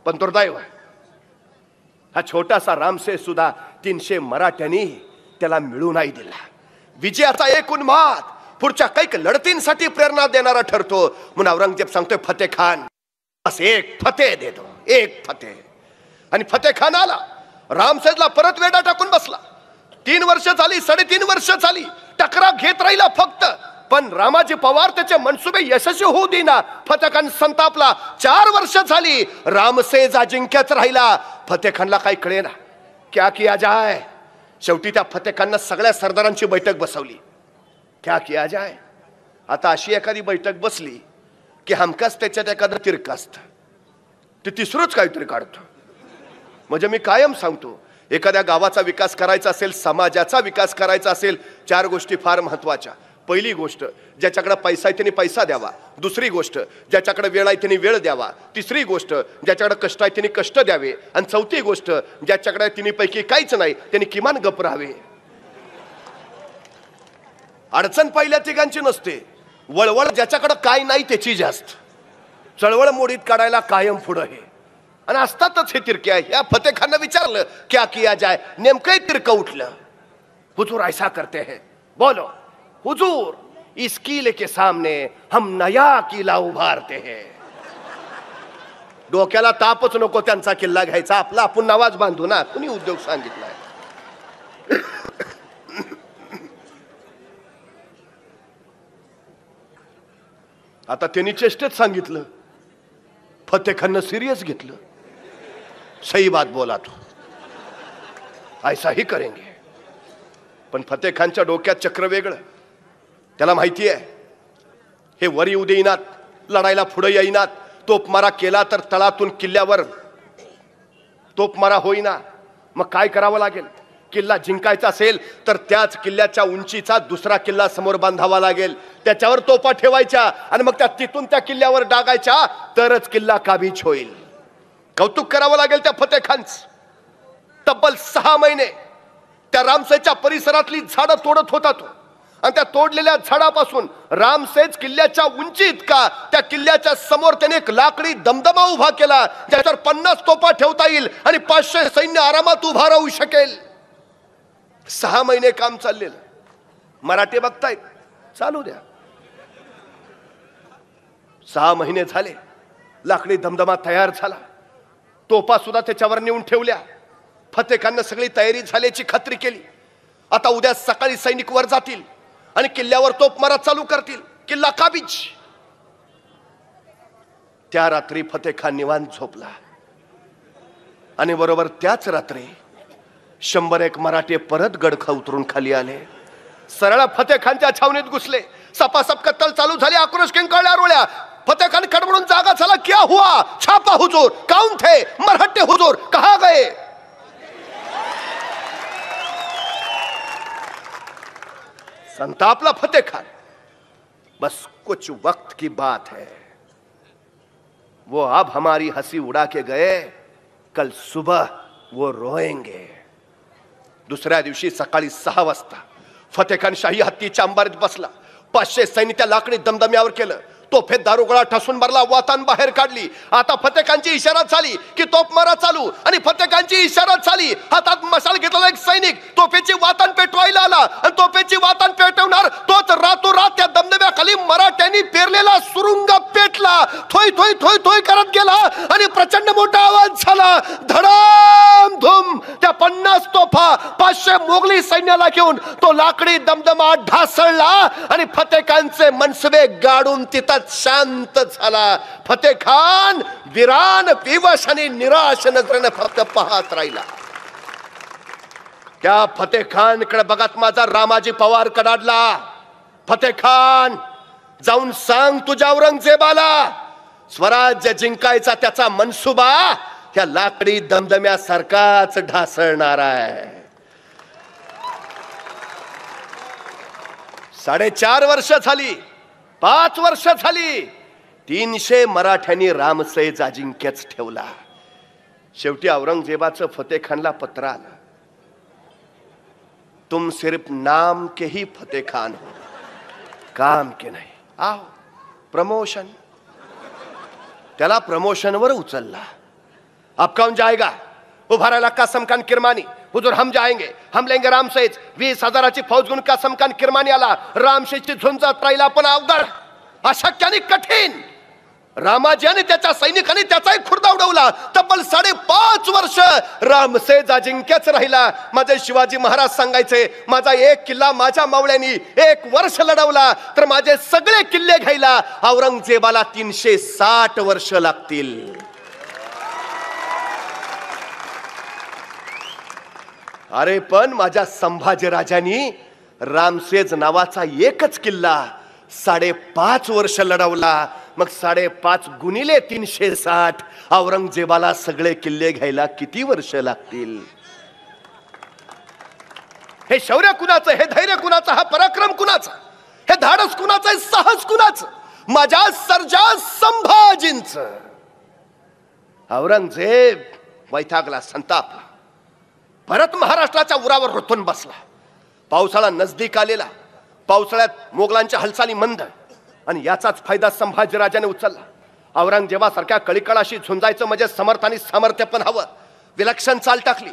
पण दुर्दैव हा छोटासा रामसेज सुद्धा 300 मराठ्यांनी त्याला मिळू नाही दिला. विजयाचा एक उन्माद पुढच्या कैक लढतींसाठी प्रेरणा देणारा ठरतो. म्हणून औरंगजेब सांगतोय फतेह खान बस एक फतेह देतो, एक फतेह. आणि फतेह खान आला, रामसेजला परत वेढा टाकून बसला. 3 वर्ष झाली, 3.5 वर्ष झाली, टकरा घेत राहिला फक्त, पण रामाजी पवार त्याचे मनसुबे यशस्वी होऊ देना. फतेह खान संतापला. 4 वर्ष झाली, रामसेज अजिंक्यच राहिला. फतेह खानला काही कळेना क्या किया जाय. शेवटी त्या फतेह खाननं सगळ्या सरदारांची बैठक बसवली. क्या किया जाय. आता अशी एखादी बैठक बसली की हमखास त्याच्यात एखादं तिरकं असतं, ते तिसरंच काहीतरी काढतो. म्हणजे मी कायम सांगतो, एखाद्या गावाचा विकास करायचा असेल, समाजाचा विकास करायचा असेल, 4 गोष्टी फार महत्वाच्या. पहिली गोष्ट, ज्याच्याकडे पैसा आहे त्यांनी पैसा द्यावा. दुसरी गोष्ट, ज्याच्याकडे वेळ आहे त्यांनी वेळ द्यावा. तिसरी गोष्ट, ज्याच्याकडे कष्ट आहे त्यांनी कष्ट द्यावे. आणि चौथी गोष्ट, ज्याच्याकडे तिन्हीपैकी काहीच नाही त्यांनी किमान गप्प राहावे. अडचण पहिल्या तिघांची नसते, वळवळ ज्याच्याकडे काय नाही त्याची जास्त. चळवळ मोडीत काढायला कायम पुढं हे, आणि असतातच हे तिरके आहे. या फतेह खाननं विचारलं क्या किया जाय, नेमकंही तिरकं उठलं. हुजूर ऐसा करते हैं, बोलो हुजूर, इस किले के सामने हम नया किला उभारते हैं. डोक्याला तापच नको त्यांचा किल्ला घ्यायचा, आपला आपण नवाज बांधू ना. कुणी उद्योग सांगितलाय. आता त्यांनी चेष्टेत सांगितलं, फतेह खाननं सिरियस घेतलं. सही बात बोला तू, ऐसा ही करेंगे. पण फतेह खानच्या डोक्यात चक्र वेगळं. त्याला माहिती आहे हे वर येऊ देईनात, लढायला पुढे येईनात. तोपमारा केला तर तळातून किल्ल्यावर तोपमारा होईना. मग काय करावं लागेल. किल्ला जिंकायचा असेल तर त्याच किल्ल्याच्या उंचीचा दुसरा किल्ला समोर बांधावा लागेल, त्याच्यावर तोफा ठेवायच्या, आणि मग त्या तिथून त्या किल्ल्यावर डागायच्या, तरच किल्ला काबीज होईल. कौतुक करावं लागेल त्या फतेह खानचं. तब्बल 6 महिने त्या रामसेजच्या परिसरातली झाडं तोडत होता तो, आणि त्या तोडलेल्या झाडापासून रामसेज किल्ल्याच्या उंची इतका त्या किल्ल्याच्या समोर त्याने एक लाकडी दमदमा उभा केला, ज्याच्यावर 50 तोफा ठेवता येईल आणि 500 सैन्य आरामात उभा राहू शकेल. 6 महिने काम चाललेलं. मराठे बघतायत, चालू द्या. 6 महिने झाले, लाकडी दमदमा तयार झाला, तोफा सुद्धा त्याच्यावर नेऊन ठेवल्या. फतेह खाननं सगळी तयारी झाल्याची खात्री केली. आता उद्या सकाळी सैनिक वर जातील आणि किल्ल्यावर तोफमारा चालू करतील, किल्ला काबीज. त्या रात्री फतेह खान निवांत झोपला, आणि बरोबर त्याच रात्री 101 मराठे परत गडखा उतरून खाली आले. सरळ फतेह खानच्या छावणीत घुसले. सपासप कत्तल चालू झाली, आक्रोश किंकाळल्या रोळ्या. फतेह खान खडबडून जागा झाला. क्या हुआ? छापा हुजूर. कौन थे? मराठे हुजूर. कहां गए? संतापला फतेह खान. बस कुछ वक्त की बात है, वो अब हमारी हंसी उड़ा के गए, कल सुबह वो रोएंगे. दुसऱ्या दिवशी सकाळी 6 वाजता फतेह खान शाही हत्तीच्या अंबारीत बसला. 500 सैन्य त्या लाकडी दमदम्यावर केलं. तोफेत दारुगोळा ठसून मारला, वातान बाहेर काढली. आता फतेह खानची इशारा झाली की तोफमारा चालू, आणि फतेह खानची इशारा झाली. हातात मशाल घेतलेला एक सैनिक तोफेची वातान पेटवायला आला, आणि तोफेची वातान पेटवणार तोच रातोरात त्या दमदम्याखाली मराठ्यांनी पेरलेला सुरुंग पेटला. थोय थोय थोय थोय करत गेला, आणि प्रचंड मोठा आवाज झाला. धडाम धूम त्या 50 तोफा 500 मोगली सैन्याला घेऊन तो लाकडी दमदमा ढासळला, आणि फतेह खानचे मनसबे गाडून तिथं शांत झाला. फतेह खान वीरान विवश आणि निराश नजरेने फक्त पाहत राहिला. त्या फतेह खान कडे बघत माझा रामाजी पवार कडाडला. फतेह खान, जाऊन सांग तुझ्या औरंगजेबाला, स्वराज्य जिंकायचा त्याचा मनसुबा त्या लाकडी दमदम्यासारखाच ढासळणार आहे. 4.5 वर्ष झाली, 5 वर्ष झाली, 300 मराठ्यांनी रामसेज अजिंक्यच ठेवला. शेवटी औरंगजेबाचं फतेह खानला पत्र आलं, तुम सिर्फ नाम के ही फतेह खान हो, काम के नहीं. आओ प्रमोशन. त्याला प्रमोशन वर उचलला. अब कौन जाएगा? उभारायला कासम खान किरमानी, हुजूर हम जाएंगे, हम लेंगे रामसेज. 20,000ची फौज घेऊन कासम खान किरमानी आला. रामसेजची झुंजत राहिला पण अवघड, अशक्य आणि कठीण. रामाजी आणि त्याच्या सैनिकांनी त्याचाही खुर्दा उडवला. तब्बल 5.5 वर्ष रामसेज अजिंक्यच राहिला. माझे शिवाजी महाराज सांगायचे, माझा एक किल्ला माझ्या मावळ्यांनी 1 वर्ष लढवला तर माझे सगळे किल्ले घ्यायला औरंगजेबाला 360 वर्ष लागतील. अरे पण माझ्या संभाजीराजांनी रामसेज नावाचा एकच किल्ला 5.5 वर्ष लढवला. मग 5.5 गुणिले 360, औरंगजेबाला सगळे किल्ले घ्यायला किती वर्ष लागतील? हे शौर्य कुणाचं, हे धैर्य कुणाचं, हा पराक्रम कुणाचा, हे धाडस कुणाचं, हे साहस कुणाचं? माझ्या सर्जा संभाजींचं. औरंगजेब वैतागला, संतापला. परत महाराष्ट्राच्या उरावर रुतून बसला. पावसाळा नजदीक आलेला. पावसाळ्यात मोगलांच्या हालचाली मंद आणि याचाच फायदा संभाजीराजाने उचलला. औरंगजेबासारख्या कळीकळाशी झुंजायचं म्हणजे समर्थ आणि सामर्थ्य पण हवं. विलक्षण चाल टाकली.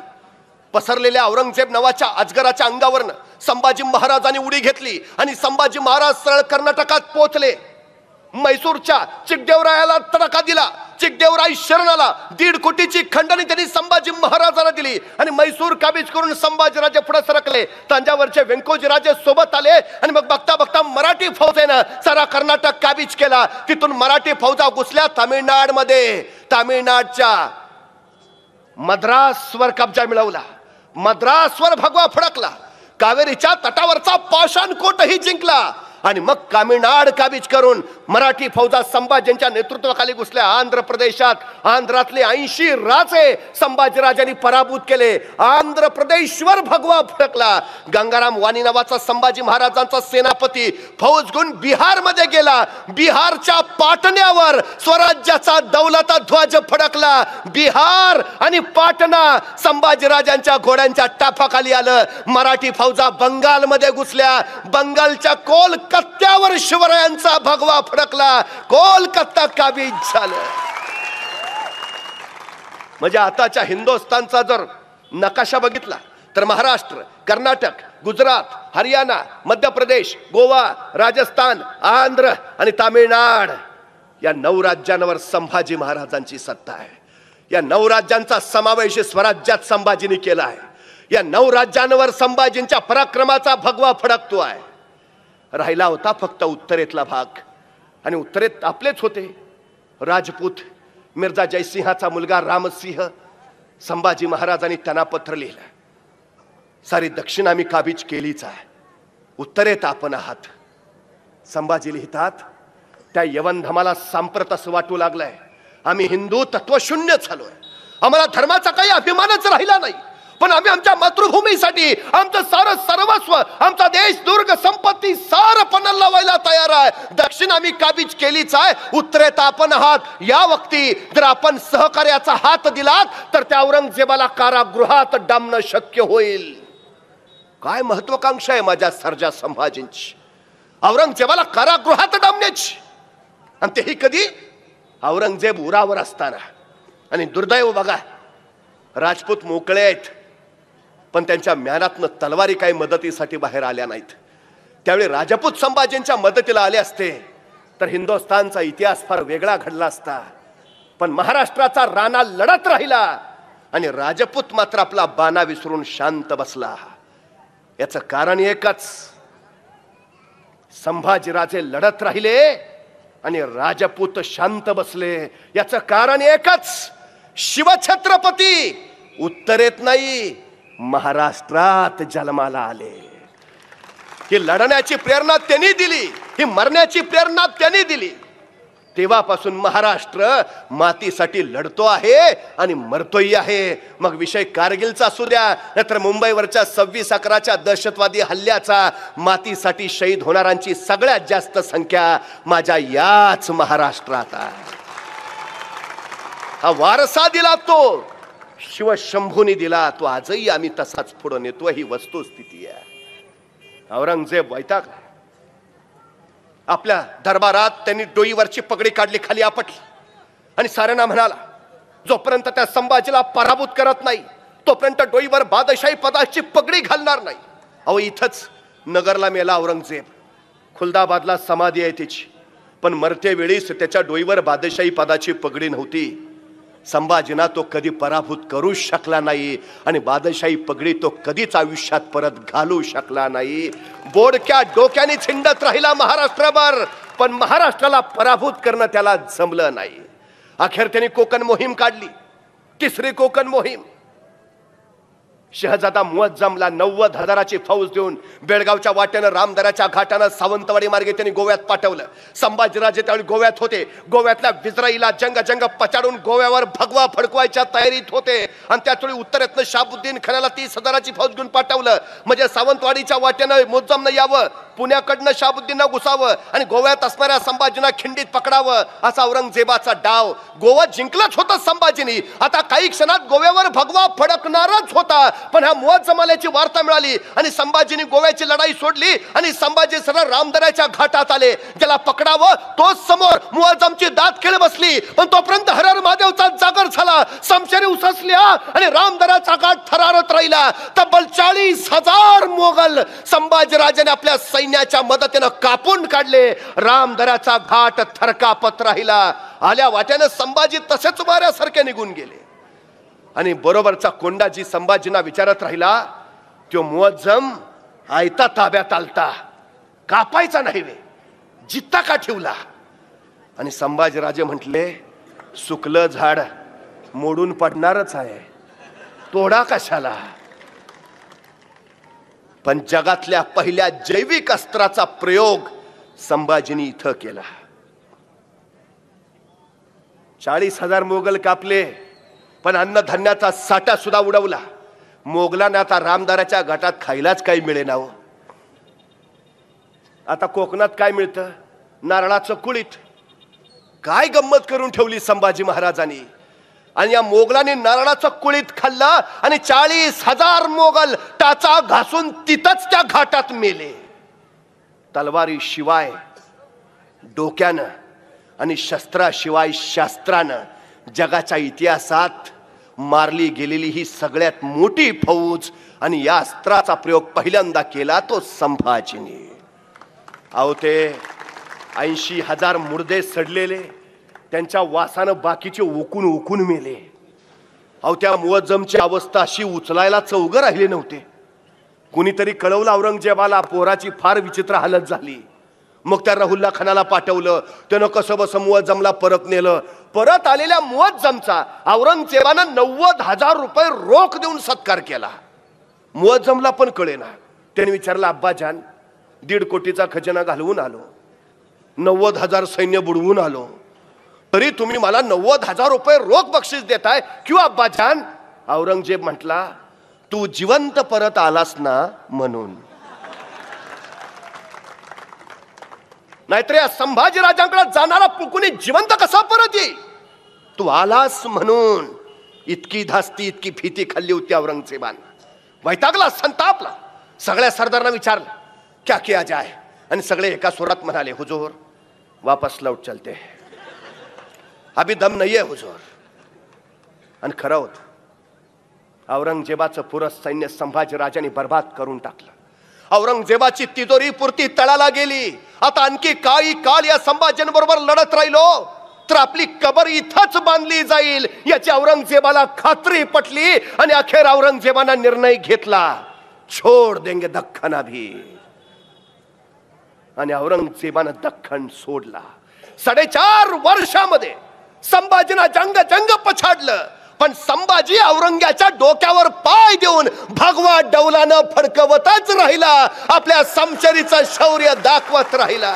पसरलेल्या औरंगजेब नावाच्या अजगराच्या अंगावरनं संभाजी महाराजांनी उडी घेतली आणि संभाजी महाराज सरळ कर्नाटकात पोहोचले. मैसूरच्या चिकदेवरायाला तडका दिला. चिकदेवराय शरण आला. 1.5 कोटीची खंडणी त्यांनी संभाजी महाराजांना दिली आणि मैसूर काबीज करून संभाजीराजे पुढे सरकले. तंजावरचे व्यंकोजीराजे सोबत आले आणि मग बघता बघता मराठी फौजेनं सारा कर्नाटक काबीज केला. तिथून मराठी फौजा घुसल्या तामिळनाडमध्ये. तामिळनाडच्या मद्रासवर कब्जा मिळवला. मद्रासवर भगवा फडकला. कावेरीच्या तटावरचा पाषाणकोटही जिंकला आणि मग तामिळनाड काबीज करून मराठी फौजा संभाजींच्या नेतृत्वाखाली घुसल्या आंध्र प्रदेशात. आंध्रातले 80 राजे संभाजीराजांनी पराभूत केले. आंध्र प्रदेशवर भगवा फडकला. गंगाराम वाणी नावाचा संभाजी महाराजांचा सेनापती फौज घेऊन बिहार मध्ये गेला. बिहारच्या पाटण्यावर स्वराज्याचा दौलता ध्वज फडकला. बिहार आणि पाटणा संभाजीराजांच्या घोड्यांच्या टाफाखाली आलं. मराठी फौजा बंगालमध्ये घुसल्या. बंगालच्या कोलकात्यावर शिवरायांचा भगवा फडकला. कोलकाता काबीज झालं. म्हणजे आताच्या हिंदुस्थानचा जर नकाशा बघितला तर महाराष्ट्र, कर्नाटक, गुजरात, हरियाणा, मध्य प्रदेश, गोवा, राजस्थान, आंध्र आणि तामिळनाड या 9 राज्यांवर संभाजी महाराजांची सत्ता आहे. या 9 राज्यांचा समावेश स्वराज्यात संभाजींनी केला आहे. या 9 राज्यांवर संभाजींच्या पराक्रमाचा भगवा फडकतो आहे. राहिला होता फक्त उत्तरेतला भाग आणि उत्तरेत आपलेच होते राजपूत. मिर्झा जयसिंहाचा मुलगा रामसिंह. संभाजी महाराजांनी त्यांना पत्र लिहिलं, सारी दक्षिण आम्ही काबीज केलीच आहे, उत्तरेत आपण आहात. संभाजी लिहितात, त्या यवनधमाला सांप्रत असं वाटू लागलंय आम्ही हिंदू तत्वशून्य झालोय. आम्हाला धर्माचा काही अभिमानच राहिला नाही. पण आम्ही आमच्या मातृभूमीसाठी आमचं सारं सर्वस्व, आमचा देश, दुर्ग, संपत्ती सारं पणाला लावायला तयार आहे. दक्षिण आम्ही काबीज केलीच आहे, उत्तरेत आपण आहात. या वक्ती जर आपण सहकार्याचा हात दिलात तर त्या औरंगजेबाला कारागृहात डांबणं शक्य होईल. काय महत्वाकांक्षा आहे माझ्या सर्जा संभाजींची, औरंगजेबाला कारागृहात डांबण्याची. आणि तेही कधी? औरंगजेब उरावर असताना. आणि दुर्दैव बघा, राजपूत मोकळे आहेत पण त्यांच्या म्यानातनं तलवारी काही मदतीसाठी बाहेर आल्या नाहीत. त्यावेळी राजपूत संभाजींच्या मदतीला आले असते तर हिंदुस्थानचा इतिहास फार वेगळा घडला असता. पण महाराष्ट्राचा राणा लढत राहिला आणि राजपूत मात्र आपला बाणा विसरून शांत बसला. याचं कारण एकच, संभाजीराजे लढत राहिले आणि राजपूत शांत बसले. याचं कारण एकच, शिवछत्रपती उत्तरेत नाही महाराष्ट्रात जन्माला आले. ही लढण्याची प्रेरणा त्यांनी दिली, ही मरण्याची प्रेरणा त्यांनी दिली. तेव्हापासून महाराष्ट्र मातीसाठी लढतो आहे आणि मरतोही आहे. मग विषय कारगिलचा असू द्या, नाहीतर मुंबईवरच्या 26/11च्या दहशतवादी हल्ल्याचा. मातीसाठी शहीद होणाऱ्यांची सगळ्यात जास्त संख्या माझ्या याच महाराष्ट्रात आहे. हा वारसा दिला तो शिवशंभूनी दिला, तो आजही आम्ही तसाच पुढे नेतो. ही वस्तुस्थिती आहे. औरंगजेब वैतागला. आपल्या दरबारात त्यांनी डोईवरची पगडी काढली, खाली आपटली आणि साऱ्यांना म्हणाला, जोपर्यंत त्या संभाजीला पराभूत करत नाही तोपर्यंत डोईवर बादशाही पदाची पगडी घालणार नाही. अहो, इथंच नगरला मेला औरंगजेब. खुलदाबादला समाधी आहे त्याची, पण मरते वेळीच त्याच्या डोईवर बादशाही पदाची पगडी नव्हती. संभाजीना तो कधी पराभूत करू शकला नाही आणि बादशाही पगडी तो कधीच आयुष्यात परत घालू शकला नाही. बोडक्या डोक्याने छिंडत राहिला महाराष्ट्रभर, पण महाराष्ट्राला पराभूत करणं त्याला जमलं नाही. अखेर त्यांनी कोकण मोहीम काढली, 3री कोकण मोहीम. शहजादा मुअज्जमला 90,000ची फौज देऊन बेळगावच्या वाटेनं रामदऱ्याच्या घाटानं सावंतवाडी मार्गे त्यांनी गोव्यात पाठवलं. संभाजीराजे त्यावेळी गोव्यात होते. गोव्यातल्या विजराईला जंग पछाडून गोव्यावर भगवा फडकवायच्या तयारीत होते आणि त्याचवेळी उत्तरेतनं शाहाबुद्दीन खानाला 30,000ची फौज घेऊन पाठवलं, म्हणजे सावंतवाडीच्या वाटेनं मुअज्जमनं यावं, पुण्याकडनं शाहाबुद्दीनला घुसावं आणि गोव्यात असणाऱ्या संभाजींना खिंडीत पकडावं, असा औरंगजेबाचा डाव. गोवा जिंकलंच होतं संभाजीनी. आता काही क्षणात गोव्यावर भगवा फडकणारच होता, पण ह्या मुअज्जमाल्याची वार्ता मिळाली आणि संभाजीने गोव्याची लढाई सोडली आणि संभाजी सरळ रामदऱ्याच्या घाटात आले. ज्याला पकडावं तोच समोर मुअज्जमची दात खेळ बसली, पण तोपर्यंत हर हर महादेवचा जागर झाला. समशेरी उससल्या आणि रामदऱ्याचा घाट थरारत राहिला. तब्बल 40,000 मोगल संभाजीराजाने आपल्या सैन्याच्या मदतीनं कापून काढले. रामदऱ्याचा घाट थरकापत राहिला. आल्या वाट्यानं संभाजी तसेच वाऱ्यासारखे निघून गेले आणि बरोबरचा कोंडाजी संभाजींना विचारत राहिला, तो मुअज्जम आयता ताब्यात आलता, कापायचा नाही वे, जित्ता का ठेवला? आणि संभाजीराजे म्हटले, सुकलं झाड मोडून पडणारच आहे, तोडा कशाला? पण जगातल्या पहिल्या जैविक अस्त्राचा प्रयोग संभाजींनी इथं केला. 40,000 मोगल कापले, पण अन्नधान्याचा साठा सुद्धा उडवला. मोगलांना आता रामदऱ्याच्या घाटात खायलाच काही मिळेना हो. आता कोकणात काय मिळतं? नारळाचं कुळीत. काय गंमत करून ठेवली संभाजी महाराजांनी. आणि या मोगलांनी नारळाचं कुळीत खाल्लं आणि 40,000 मोगल टाचा घासून तिथंच त्या घाटात मेले. तलवारी शिवाय डोक्यानं आणि शस्त्राशिवाय शास्त्रानं जगाच्या इतिहासात मारली गेलेली ही सगळ्यात मोठी फौज आणि या अस्त्राचा प्रयोग पहिल्यांदा केला तो संभाजीने. अहो, ते 80,000 मुर्दे सडलेले, त्यांच्या वासानं बाकीचे ओकून ओकून मेले. अहो, त्या मुअज्जमची अवस्था अशी उचलायला चौघं राहिले नव्हते. कुणीतरी कळवलं औरंगजेबाला, पोराची फार विचित्र हालत झाली. मग त्या राहुल्ला खानाला पाठवलं. त्यानं कसं बस मुअज्जमला परत नेलं. परत आलेल्या मुअज्जमचा औरंगजेबानं 90,000 रुपये रोख देऊन सत्कार केला. मुअज्जमला पण कळेना. त्याने विचारलं, अब्बाजान, 1.5 कोटीचा खजाना घालवून आलो, 90,000 सैन्य बुडवून आलो, तरी तुम्ही मला 90,000 रुपये रोख बक्षीस देताय किंवा अब्बाजान? औरंगजेब म्हटला, तू जिवंत परत आलास ना म्हणून. नाहीतर या संभाजी राजांकडे जाणारा कुणी जिवंत कसा परत येईल? तू आलास म्हणून. इतकी धास्ती, इतकी भीती खाल्ली होती औरंगजेबानं. वैतागला, संतापला. सगळ्या सरदारांना विचारलं, क्या किया जाए? आणि सगळे एका सुरात म्हणाले, हुजूर वापस लौट चलते, अभी दम नाही आहे हुजूर. आणि खरं होत, औरंगजेबाचं पुरं सैन्य संभाजी राजांनी बर्बाद करून टाकलं. औरंगजेबाची तिजोरी पुरती तळाला गेली. आता आणखी काही काळ या संभाजींबरोबर लढत राहिलो तर आपली कबर इथंच बांधली जाईल याची औरंगजेबाला खात्री पटली आणि अखेर औरंगजेबाने निर्णय घेतला, छोड देंगे दख्खन अभी. आणि औरंगजेबानं दख्खन सोडला. 4.5 वर्षामध्ये संभाजीनं जंग पछाडलं, पण संभाजी औरंग्याच्या डोक्यावर पाय देऊन डौलानं फडकवतच राहिला, आपल्या समशेरीचं शौर्य दाखवत राहिला.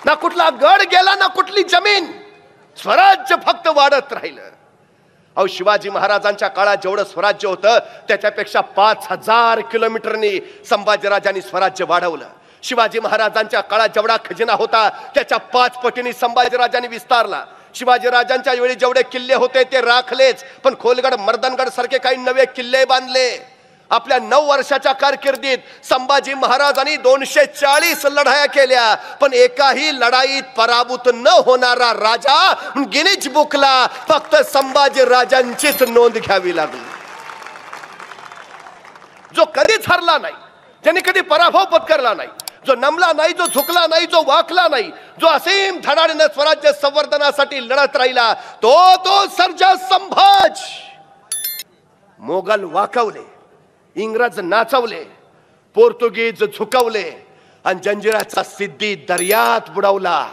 ना कुठला गड गेला, ना कुठली जमीन, स्वराज्य फक्त वाढत राहिलं. अहो, शिवाजी महाराजांच्या काळात जेवढं स्वराज्य होतं त्याच्यापेक्षा 5000 किलोमीटरनी संभाजीराजांनी स्वराज्य वाढवलं. शिवाजी महाराजांच्या काळात जेवढा खजिना होता त्याच्या 5 पटीने संभाजीराजांनी विस्तारला. शिवाजी राजांच्या वेळी जेवढे किल्ले होते ते राखलेच, पण खोलगड मर्दनगड सारखे काही नवे किल्ले बांधले. आपल्या 9 वर्षाच्या कारकिर्दीत संभाजी महाराजांनी 240 लढाया केल्या, पण एकाही लढाईत पराभूत न होणारा राजा गिनीज बुकला फक्त संभाजी राजांचीच नोंद घ्यावी लागली. जो कधीच हरला नाही, ज्याने कधी पराभव पत्करला नाही, जो नमला नाही, जो झुकला नाही, जो वाकला नाही, जो असीम धडाडीने स्वराज्य संवर्धनासाठी लढत राहिला, तो सर्जा संभाज. मोगल वाकवले, इंग्रज नाचवले, पोर्तुगीज झुकवले आणि जंजिराचा सिद्धी दर्यात बुडवला.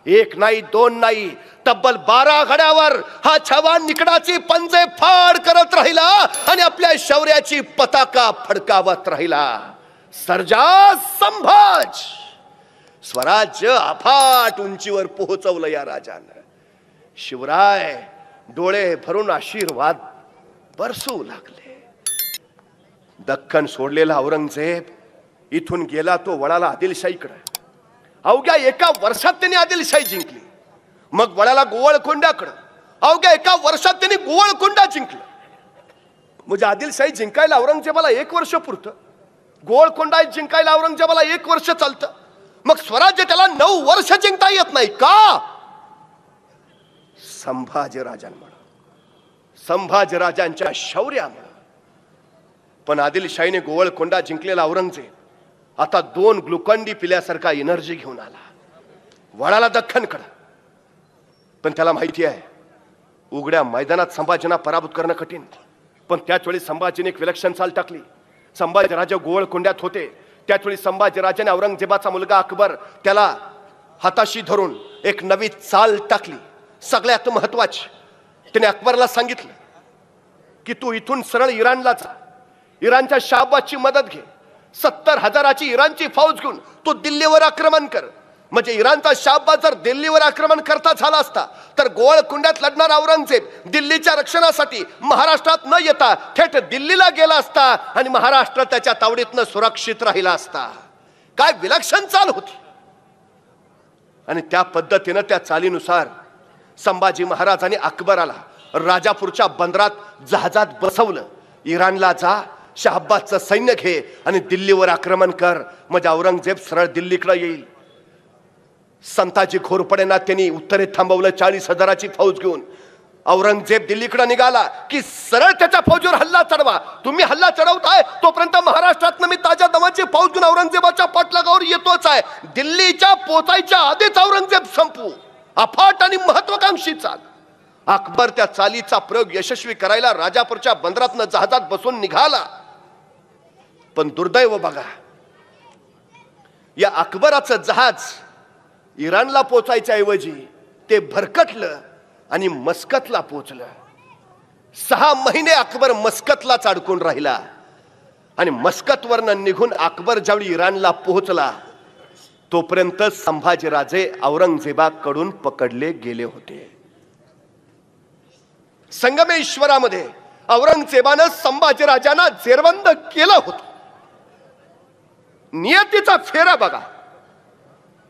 1 नाही 2 नाही, तब्बल 12 घड्यावर हा छावा निकडाची पंजे फाड करत राहिला आणि आपल्या शौर्याची पताका फडकावत राहिला. सर्जा संभाज. स्वराज्य अफाट उंचीवर पोहोचवलं या राजानं. शिवराय डोळे भरून आशीर्वाद बरसू लागले. दख्खन सोडलेला औरंगजेब इथून गेला तो वळाला आदिलशाहीकडे. अवघ्या 1 वर्षात त्यांनी आदिलशाही जिंकली. मग वळाला गोवळकोंड्याकडे. अवघ्या 1 वर्षात त्यांनी गोवळकोंडा जिंकलं. म्हणजे आदिलशाही जिंकायला औरंगजेबाला 1 वर्ष पुरतं, गोवळकोंडा जिंकायला औरंगजेबाला 1 वर्ष चालतं. मग स्वराज्य त्याला 9 वर्ष जिंकता येत नाही का? संभाजीराजांमुळे, संभाजीराजांच्या शौर्यामुळे. पण आदिलशाहीने गोवळकोंडा जिंकलेला औरंगजेब आता 2 ग्लुकॉन्डी पिल्यासारखा एनर्जी घेऊन आला, वळाला दख्खनकडे. पण त्याला माहिती आहे उघड्या मैदानात संभाजींना पराभूत करणं कठीण. पण त्याच वेळी संभाजीने एक विलक्षण चाल टाकली. संभाजीराजे गोवळकोंड्यात होते त्याच वेळी संभाजीराजाने औरंगजेबाचा मुलगा अकबर त्याला हाताशी धरून एक नवी चाल टाकली. सगळ्यात महत्वाची, त्याने अकबरला सांगितलं की तू इथून सरळ इराणला जा, इराणच्या शाहबाजची मदत घे, 70,000ची इराणची फौज घेऊन तू दिल्लीवर आक्रमण कर. म्हणजे इराणचा शाहबाज जर दिल्लीवर आक्रमण करता झाला असता तर गोवळकोंड्यात लढणारा औरंगजेब दिल्लीच्या रक्षणासाठी महाराष्ट्रात न येता थेट दिल्लीला गेला असता आणि महाराष्ट्र त्याच्या तावडीतनं सुरक्षित राहिला असता. काय विलक्षण चाल होती. आणि त्या पद्धतीनं, त्या चालीनुसार संभाजी महाराजांनी अकबराला राजापूरच्या बंदरात जहाजात बसवलं. इराणला जा, शाहबाजचं सैन्य घे आणि दिल्लीवर आक्रमण कर, म्हणजे औरंगजेब सरळ दिल्लीकडे येईल. संताजी घोरपडेंना त्यांनी उत्तरेत थांबवलं 40,000ची फौज घेऊन. औरंगजेब दिल्लीकडे निघाला की सरळ त्याच्या फौजीवर हल्ला चढवा. तुम्ही हल्ला चढवताय तोपर्यंत महाराष्ट्रात मी ताज्या दमाची फौज घेऊन औरंगजेबाच्या पाठलागावर येतोच आहे. दिल्लीच्या पोचायच्या आधीच औरंगजेब संपू. अफाट आणि महत्वाकांक्षी चाल. अकबर त्या चालीचा प्रयोग यशस्वी करायला राजापूरच्या बंदरातनं जहाजात बसून निघाला. पण दुर्दैव बघा, या अकबराचं जहाज इराणला पोचायच्या ऐवजी ते भरकटलं आणि मस्कतला पोचलं. 6 महिने अकबर मस्कतलाच अडकून राहिला. आणि मस्कतवरनं निघून अकबर ज्यावेळी इराणला पोहोचला तोपर्यंत संभाजीराजे औरंगजेबाकडून पकडले गेले होते. संगमेश्वरामध्ये औरंगजेबानं संभाजीराजांना जेरबंद केलं होतं. नियतीचा फेरा बघा.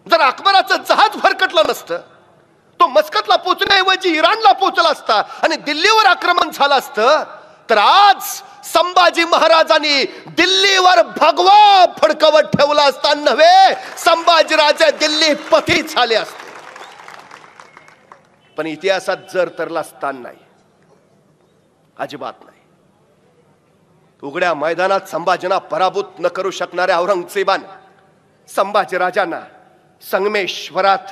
जर अकबराचं जहाज भरकटलं नसतं, तो मस्कतला पोचण्याऐवजी इराणला पोचला असता आणि दिल्लीवर आक्रमण झालं असतं, तर आज संभाजी महाराजांनी दिल्लीवर भगवा फडकवत ठेवला असता नव्हे, संभाजीराजे दिल्ली पती झाले असते. पण इतिहासात जर तरला स्थान नाही, अजिबात नाही. उघड्या मैदानात संभाजींना पराभूत न करू शकणाऱ्या औरंगजेबाने संभाजीराजांना संगमेश्वरात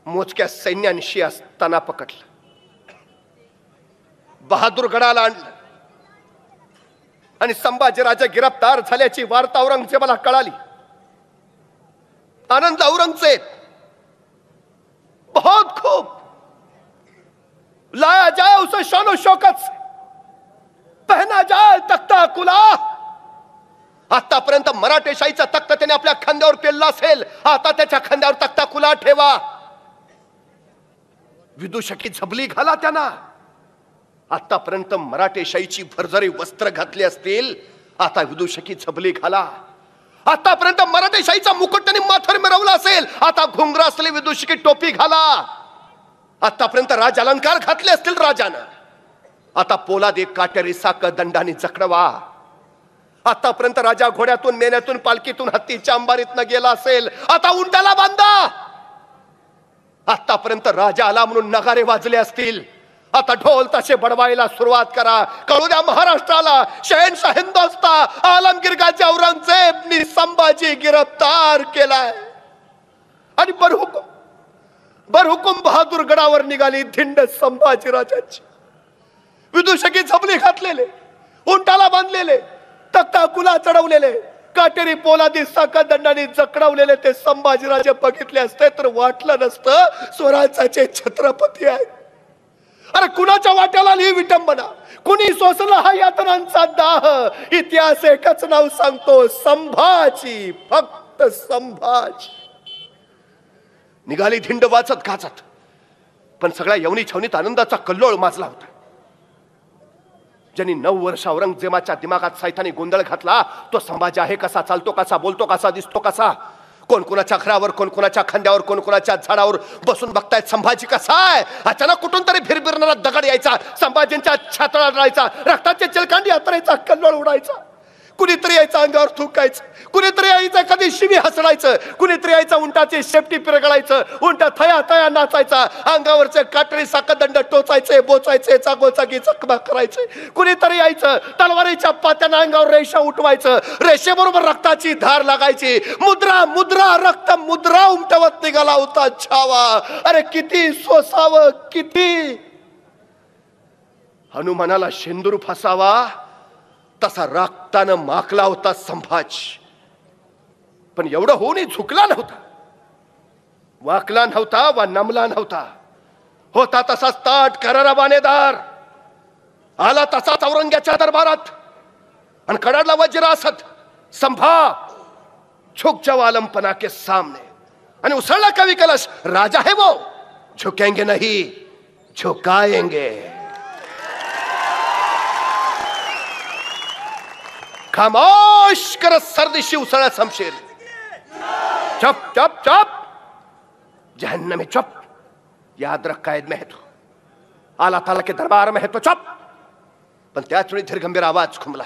मोजक्या सैन्यांशी असताना पकडलं, बहादूरगडाला आणलं आणि संभाजीराजे गिरफ्तार झाल्याची वार्ता औरंगजेबाला कळाली. आनंद औरंगजेब बहुत खूब लाया जाए उसे शानो शौकत से, पहना जाए तख्ता कुला. आतापर्यंत मराठेशाहीचा तख्त त्याने आपल्या खांद्यावर पेलला असेल, आता त्याच्या खांद्यावर तख्ता कुला ठेवा. विदूषकी झबली घाला त्यांना. आतापर्यंत मराठेशाहीची भरजरी वस्त्र घातली असतील, आता विदूषकी झबली घाला. आतापर्यंत मराठेशाहीचा मुकुट त्यांनी माथर मिरवला असेल, आता घुंगरा असलेली विदूषकी टोपी घाला. आतापर्यंत राज अलंकार घातले असतील राजानं, आता पोलाद एक काटेरी साक दंडाने जखडवा. आतापर्यंत राजा घोड्यातून, मेन्यातून, पालखीतून, हत्तीच्या अंबारीतनं गेला असेल, आता उंटाला बांधा. आतापर्यंत राजा आला म्हणून नगारे वाजले असतील, आता ढोल तसे बडवायला सुरुवात करा. कळू द्या महाराष्ट्राला, शहनशाह हिंदोस्ता आलमगीर गाजी औरंगजेबनी संभाजी गिरफ्तार केलाय. आणि बरहुकुम बहादूर गडावर निघाली धिंड संभाजी राजांची. विदूषकी झबली घातलेले, उंटाला बांधलेले, तख्ता कुला चढवलेले, काटेरी पोलादी साका दंडाने जखडवलेले ते संभाजीराजे बघितले असते तर वाटलं नसतं स्वराज्याचे छत्रपती आहेत. अरे कुणाच्या वाट्याला ही विटंबना, कुणी सोसला हा यातनांचा दाह. इतिहास एकच नाव सांगतो, संभाजी, फक्त संभाजी. निघाली धिंड वाचत गाजत, पण सगळ्या यवनी छवनीत आनंदाचा कल्लोळ माजला होता. ज्यांनी 9 वर्ष औरंगजेबाच्या दिमागात सैतानी गोंधळ घातला, तो संभाजी आहे कसा, चालतो कसा, बोलतो कसा, दिसतो कसा, कोण कोणाच्या घरावर, कोण कोणाच्या खांद्यावर, कोण कोणाच्या झाडावर बसून बघतायत संभाजी कसा आहे. अचानक कुठून तरी फिरफिरणारा दगड यायचा, संभाजींच्या छातळा रडायचा, रक्ताचे चिलकांडी यात्रायचा, कल्लोळ उडायचा. कुणीतरी यायचं अंगावर थुकायचं, कुणीतरी यायचं कधी शिवी हसडायचं, कुणीतरी यायचं उंटाची शेपटी पिरगळायचं, उंटा थया थया नाचायचा, अंगावरचे काटरी साखदंड टोचायचे, बोचायचे, चागोचागी जखमा करायचे. कुणीतरी यायचं तलवारीच्या पात्यानं अंगावर रेषा उठवायचं, रेषेबरोबर रक्ताची धार लागायची. मुद्रा मुद्रा रक्त मुद्रा उमटवत निघाला होता छावा. अरे किती सोसावं, किती. हनुमानाला शेंदूर फसावा तसा रक्तानं माखला होता संभाजी. पण एवढं होऊनही झुकला नव्हता, वाकला नव्हता वा नमला नव्हता. होता तसाच ताट करारा बाणेदार, आला तसाच औरंग्याच्या दरबारात आणि कडाडला वज्र असत. संभा झुक जाओ आलमपना के सामने. आणि उसळला कवी कलश, राजा है वो, झुकेंगे नहीं झुकाएंगे. खामोश कर सर्दिशी उसळा शमशेर. चुप चुप चुप, जहन्नमी चुप. याद रख कैद में है तो, आला ताला के दरबार में है तो चुप. पण त्याच वेळी धीरगंभीर आवाज खुमला,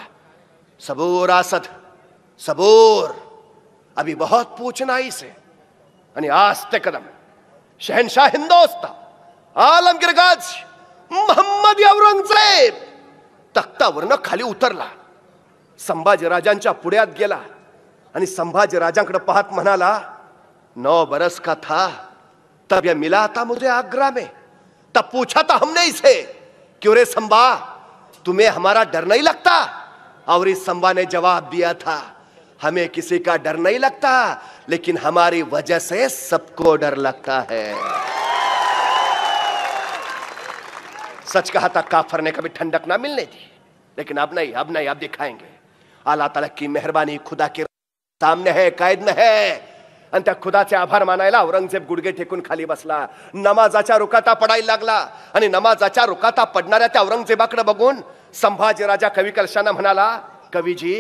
सबूर आसद सबूर, अभी बहुत पूछना इसे. आणि आस्ते कदम शहनशाह हिंदोस्ता आलमगीर गाजी मोहम्मद औरंगजेब तख्तावरनं खाली उतरला, संभाजी राजांच्या पुढ्यात गेला आणि संभाजी राजांकडे पाहत म्हणाला, 9 बरस का था तब यह मिला था मुझे आगरा में, तब पूछा था हमने इसे क्यों रे संभा तुम्हें हमारा डर नहीं लगता. और इस संभा ने जवाब दिया था, हमें किसी का डर नहीं लगता, लेकिन हमारी वजह से सबको डर लगता है. सच कहा था काफर ने कभी ठंडक ना मिलने दी, लेकिन अब नहीं, अब नहीं, अब दिखाएंगे. अल्लाह ताला की मेहरबानी खुदा के सामने है, कैद में है. आणि त्या खुदाचे आभार मानायला औरंगजेब गुडघे टेकून खाली बसला. नमाजाच्या रुकाता पडायला लागला आणि नमाजाच्या रुकाता पडणाऱ्या त्या औरंगजेबाकडे बघून संभाजी राजा कवी कलशानं म्हणाला, कवीजी,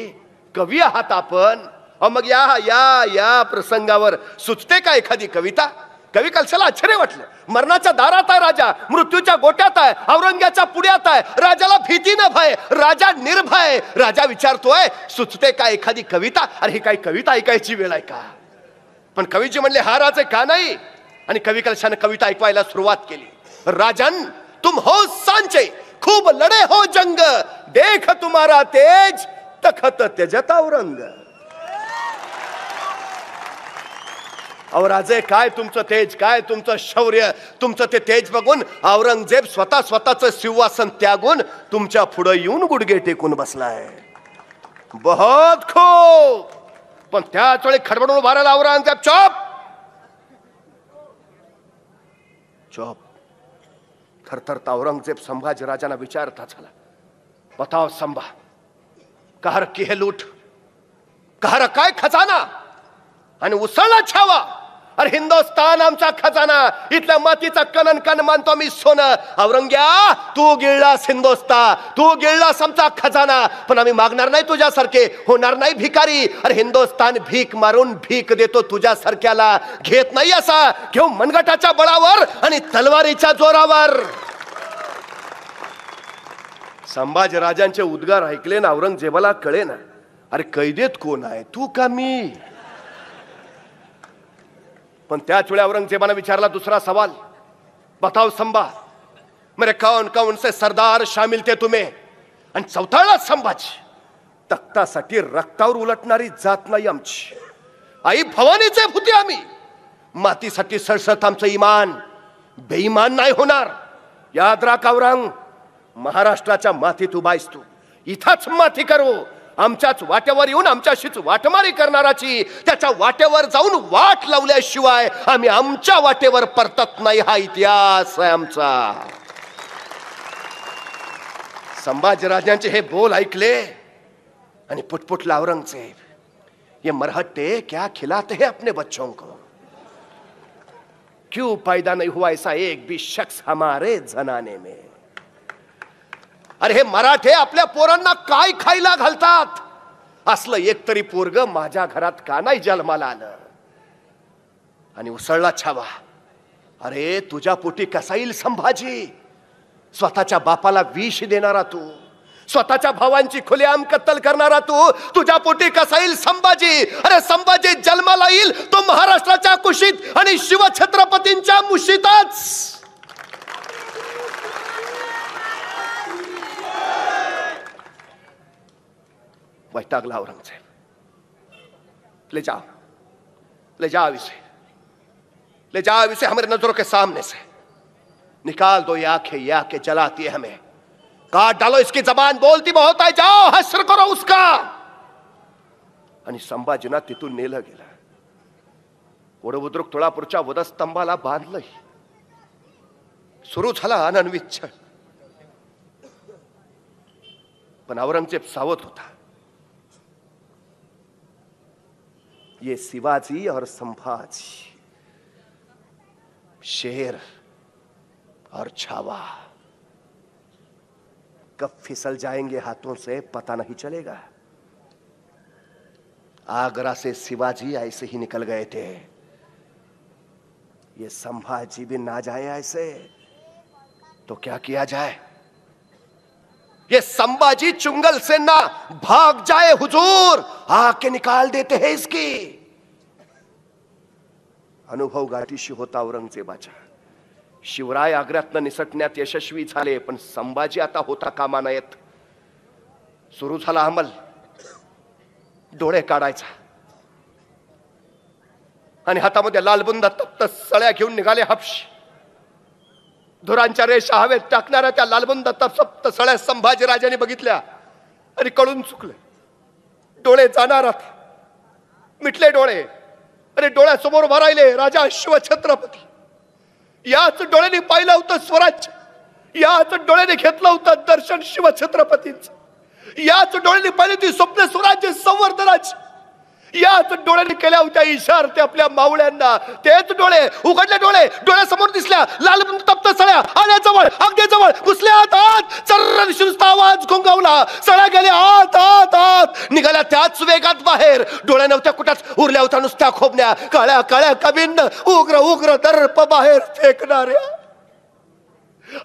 कवी आहात आपण, मग या या या प्रसंगावर सुचते का एखादी कविता. कवी कलशाला आश्चर्य वाटलं. मरणाच्या दारात आहे राजा, मृत्यूच्या गोट्यात आहे, औरंग्याच्या पुढ्यात आहे, राजाला भीती न भय, राजा निर्भय. राजा विचारतोय सुचते का एखादी कविता. अरे ही काही कविता ऐकायची वेळ आहे का. पण कवीजी म्हणले, हा राज का नाही. आणि कवी कलशाने कविता ऐकवायला सुरुवात केली. राजन तुम हो सांचे, खूब लढे हो जंग, देख तुम्हारा तेज तखत त्यजत औरंग. औराजे काय तुमचं तेज, काय तुमचं शौर्य, तुमचं ते तेज बघून औरंगजेब स्वतःचं सिंहासन त्यागून तुमच्या पुढे येऊन गुडघे टेकून बसलाय. बहुत खूप. पण त्याच वेळी खडबडून उभा राहिला औरंगजेब. चुप चुप. थरथरता औरंगजेब संभाजी राजांना विचारता झाला, बताओ संभा, कहर की है लूट, कहर काय खजाना आणि उसळला छावा. अरे हिंदुस्तान आमचा खजाना, इथल्या मातीचा कणन कण मानतो मी सोनं. औरंग्या तू गिळलास हिंदुस्तान, तू गिळलास आमचा खजाना, पण आम्ही मागणार नाही तुझ्यासारखे, होणार नाही भिकारी. अरे हिंदुस्तान भीक मारून भीक देतो तुझ्यासारख्याला, घेत नाही असा, घेऊ मनगटाच्या बळावर आणि तलवारीच्या जोरावर. संभाजीराजांचे उद्गार ऐकले ना औरंगजेबाला कळे ना, अरे कैदेत कोण आहे, तू का मी? पण त्याच वेळी औरंगजेबाने विचारला दुसरा सवाल, बताओ संभा, मेरे कौन कौन से सरदार शामिल थे तुम्हें? आणि चौथाला संभाजी, तख्तासाठी रक्तावर उलटणारी जात नाही आमची, आई भवानीचे भूती आम्ही, मातीसाठी सळसळत आमचं इमान, बेईमान नाही होणार. याद राख औरंग, महाराष्ट्राच्या मातीत उभा आहेस तू, इथंच माती करू. आमच्याच वाटेवर येऊन आमच्याशीच वाटमारी करणाराची त्याच्या वाटेवर जाऊन वाट लावल्याशिवाय आम्ही आमच्या वाटेवर परतत नाही, हा इतिहास आहे आमचा. संभाजीराजांचे हे बोल ऐकले आणि पुटपुटला औरंगजेब, ये मरहट्टे क्या खिलाते हैं अपने बच्चों को, क्यों पैदा नहीं हुआ ऐसा एक भी शख्स हमारे जनाने में. अरे हे मराठे आपल्या पोरांना काय खायला घालतात, असलं एक तरी पोरग माझ्या घरात का नाही जन्माला आलं. आणि उसळला छावा, अरे तुझ्या पोटी कसा येईल संभाजी, स्वतःच्या बापाला विष देणारा तू, स्वतःच्या भावांची खुलेआम कत्तल करणारा तू, तुझ्या पोटी कसा येईल संभाजी. अरे संभाजी जन्माला येईल तो महाराष्ट्राच्या कुशीत आणि शिवछत्रपतींच्या मुशीतच. वैतागला औरंगजेब, ले जाओ इसे हमारे नजरों के सामने से, निकाल दो ये आंखें जलाती है हमें, काट डालो इसकी जबान बोलती बहुत है, जाओ हश्र करो उसका. आणि संभाजीना तिथून नेलं गेलं. वडबुद्रुक तुळापूरच्या वधस्तंभाला बांधलंय. सुरू झाला अनन्वित छळ. पण औरंगजेब सावध होता. ये शिवाजी और संभाजी, शेर और छावा, कब फिसल जाएंगे हाथों से पता नहीं चलेगा. आगरा से शिवाजी ऐसे ही निकल गए थे, ये संभाजी भी ना जाए ऐसे तो क्या किया जाए. ये संभाजी चुंगल से ना भाग जाए हुजूर, आके निकाल देते हैं इसकी. अनुभव गाठीशी होता औरंगजेबाच्या. शिवराय आग्र्यातनं निसटण्यात यशस्वी झाले, पण संभाजी आता होता कामा नयेत. सुरू झाला अंमल, डोळे काढायचा आणि हातामध्ये लालबुंद तप्त सळ्या घेऊन निघाले हपशी. धुरांच्या रेषा हवेत टाकणाऱ्या त्या लालबुंद तप्त सळ्या संभाजीराजांनी बघितल्या आणि कळून चुकले. डोळे जाणारात, मिटले डोळे. अरे डोळ्यासमोर भरायले राजा शिवछत्रपती. याच डोळ्याने पाहिलं होतं स्वराज्य, याच डोळ्याने घेतलं होतं दर्शन शिवछत्रपतींचं, याच डोळ्याने पाहिली होती स्वप्न स्वराज्य संवर्धनाची, याच डोळ्याने केल्या होत्या इशारते आपल्या मावळ्यांना. तेच डोळे, उघडले डोळे, डोळ्यासमोर दिसल्या लालबुंद तप्त सळ्या. आल्या जवळ, अगदी जवळ, घुसल्या आत, चर्र शिरस्ता आवाज घोंगावला. सळ्या गेल्या आत आत आत, निघाल्या त्याच वेगात बाहेर. डोळ्या नव्हत्या कुठंच, उरल्या होत्या नुसत्या खोबण्या, काळ्या काळ्या कबीन, उग्र उग्र दर्प बाहेर फेकणाऱ्या.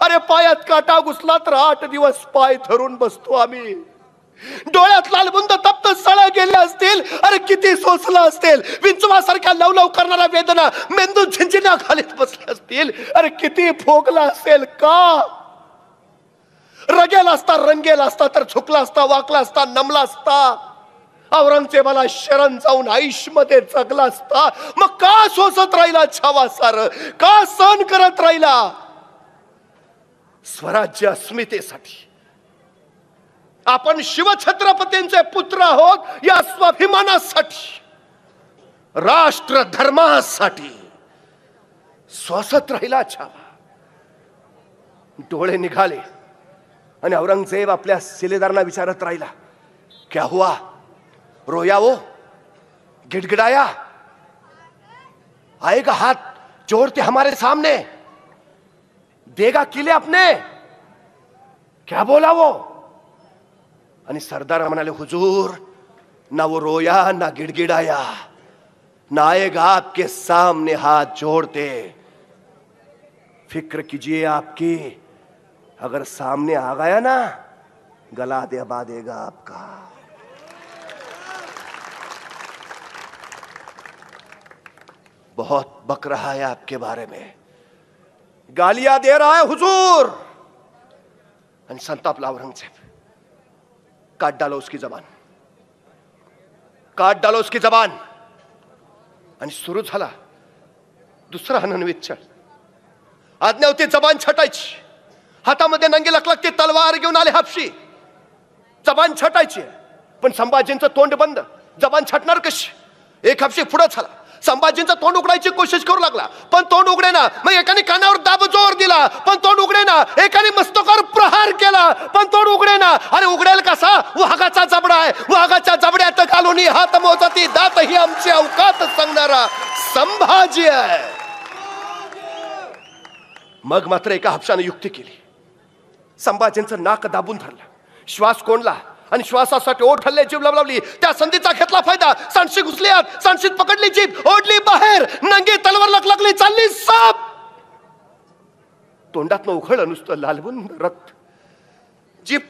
अरे पायात काटा घुसला तर 8 दिवस पाय धरून बसतो आम्ही. डोळ्यात लालबुंद तप्त सळ्या गेल्या असतील, अरे किती सोसला असेल. विंचवासारख्या लवलव करणाऱ्या वेदना मेंदू झिंझिण्या खालीत बसल्या असतील, अरे किती भोगला असेल. का रगेला असता, रंगेला असता, तर झुकला असता, वाकला असता, नमला असता. औरंगजेबाला शरण जाऊन आयुष्यमध्ये जगला असता. मग का सोसत राहिला छावा सार, का सहन करत राहिला. स्वराज्य अस्मितेसाठी, आपण शिवछत्रपतींचे पुत्र आहोत या स्वाभिमानासाठी, राष्ट्र धर्मासाठी स्वसत राहिला छावा. डोळे निघाले आणि औरंगजेब आपल्या शिलेदारांना विचारत राहिला, क्या हुआ? रोया वो, गिड़गिड़ाया, आएगा हाथ जोड़ते हमारे सामने, देगा किले अपने? क्या बोला वो? आणि सरदार म्हणाले, हुजूर, ना वो रोया ना गिड़गिड़ाया, ना आएगा आपके सामने हाथ जोड़ते। फिक्र कीजिए आपकी, अगर सामने आ गया ना, गला दबा देगा आपका। बहुत बक रहा है आपके बारे में, गालियां दे रहा है हुजूर। आणि संतापला औरंगजेब, काट डालो उसकी जबान, काट डालो उसकी जबान। आणि सुरू झाला दुसरा हननवित छळ। आज्ञा होती जबान छटायची, हातामध्ये नंगी लकलकती तलवार घेऊन आले हापशी, जबान छटायची, पण संभाजींचं तोंड बंद, जबान छटणार कशी? एक हापशी पुढे झाला, संभाजींचं तोंड उघडायची कोशिश करू लागला, पण तोंड उघडे ना। मग एकाने कानावर दाब जोर दिला, पण तोंड उघडे ना। एकाने मस्तकावर प्रहार केला, पण तोंड उघडे ना। अरे उघडेल कसा? वाघाचा जबडा आहे, वाघाच्या जबड्यात घालून हात मोजती, दात ही आमची अवकात सांगणारा संभाजी आहे। मग मात्र एका हापशाने युक्ती केली, संभाजींचं नाक दाबून धरलं, श्वास कोंडला आणि श्वासासाठी ओठ हल्ले, जीभ लवलवली। त्या संधीचा घेतला फायदा, सांडशी घुसली आत, सांडशीत पकडली जीभ, ओढली बाहेर, नंगी तलवार लकलकली, चालली साप। तोंडातनं उघडलं नुसतं लालबुंद रक्त, जीभ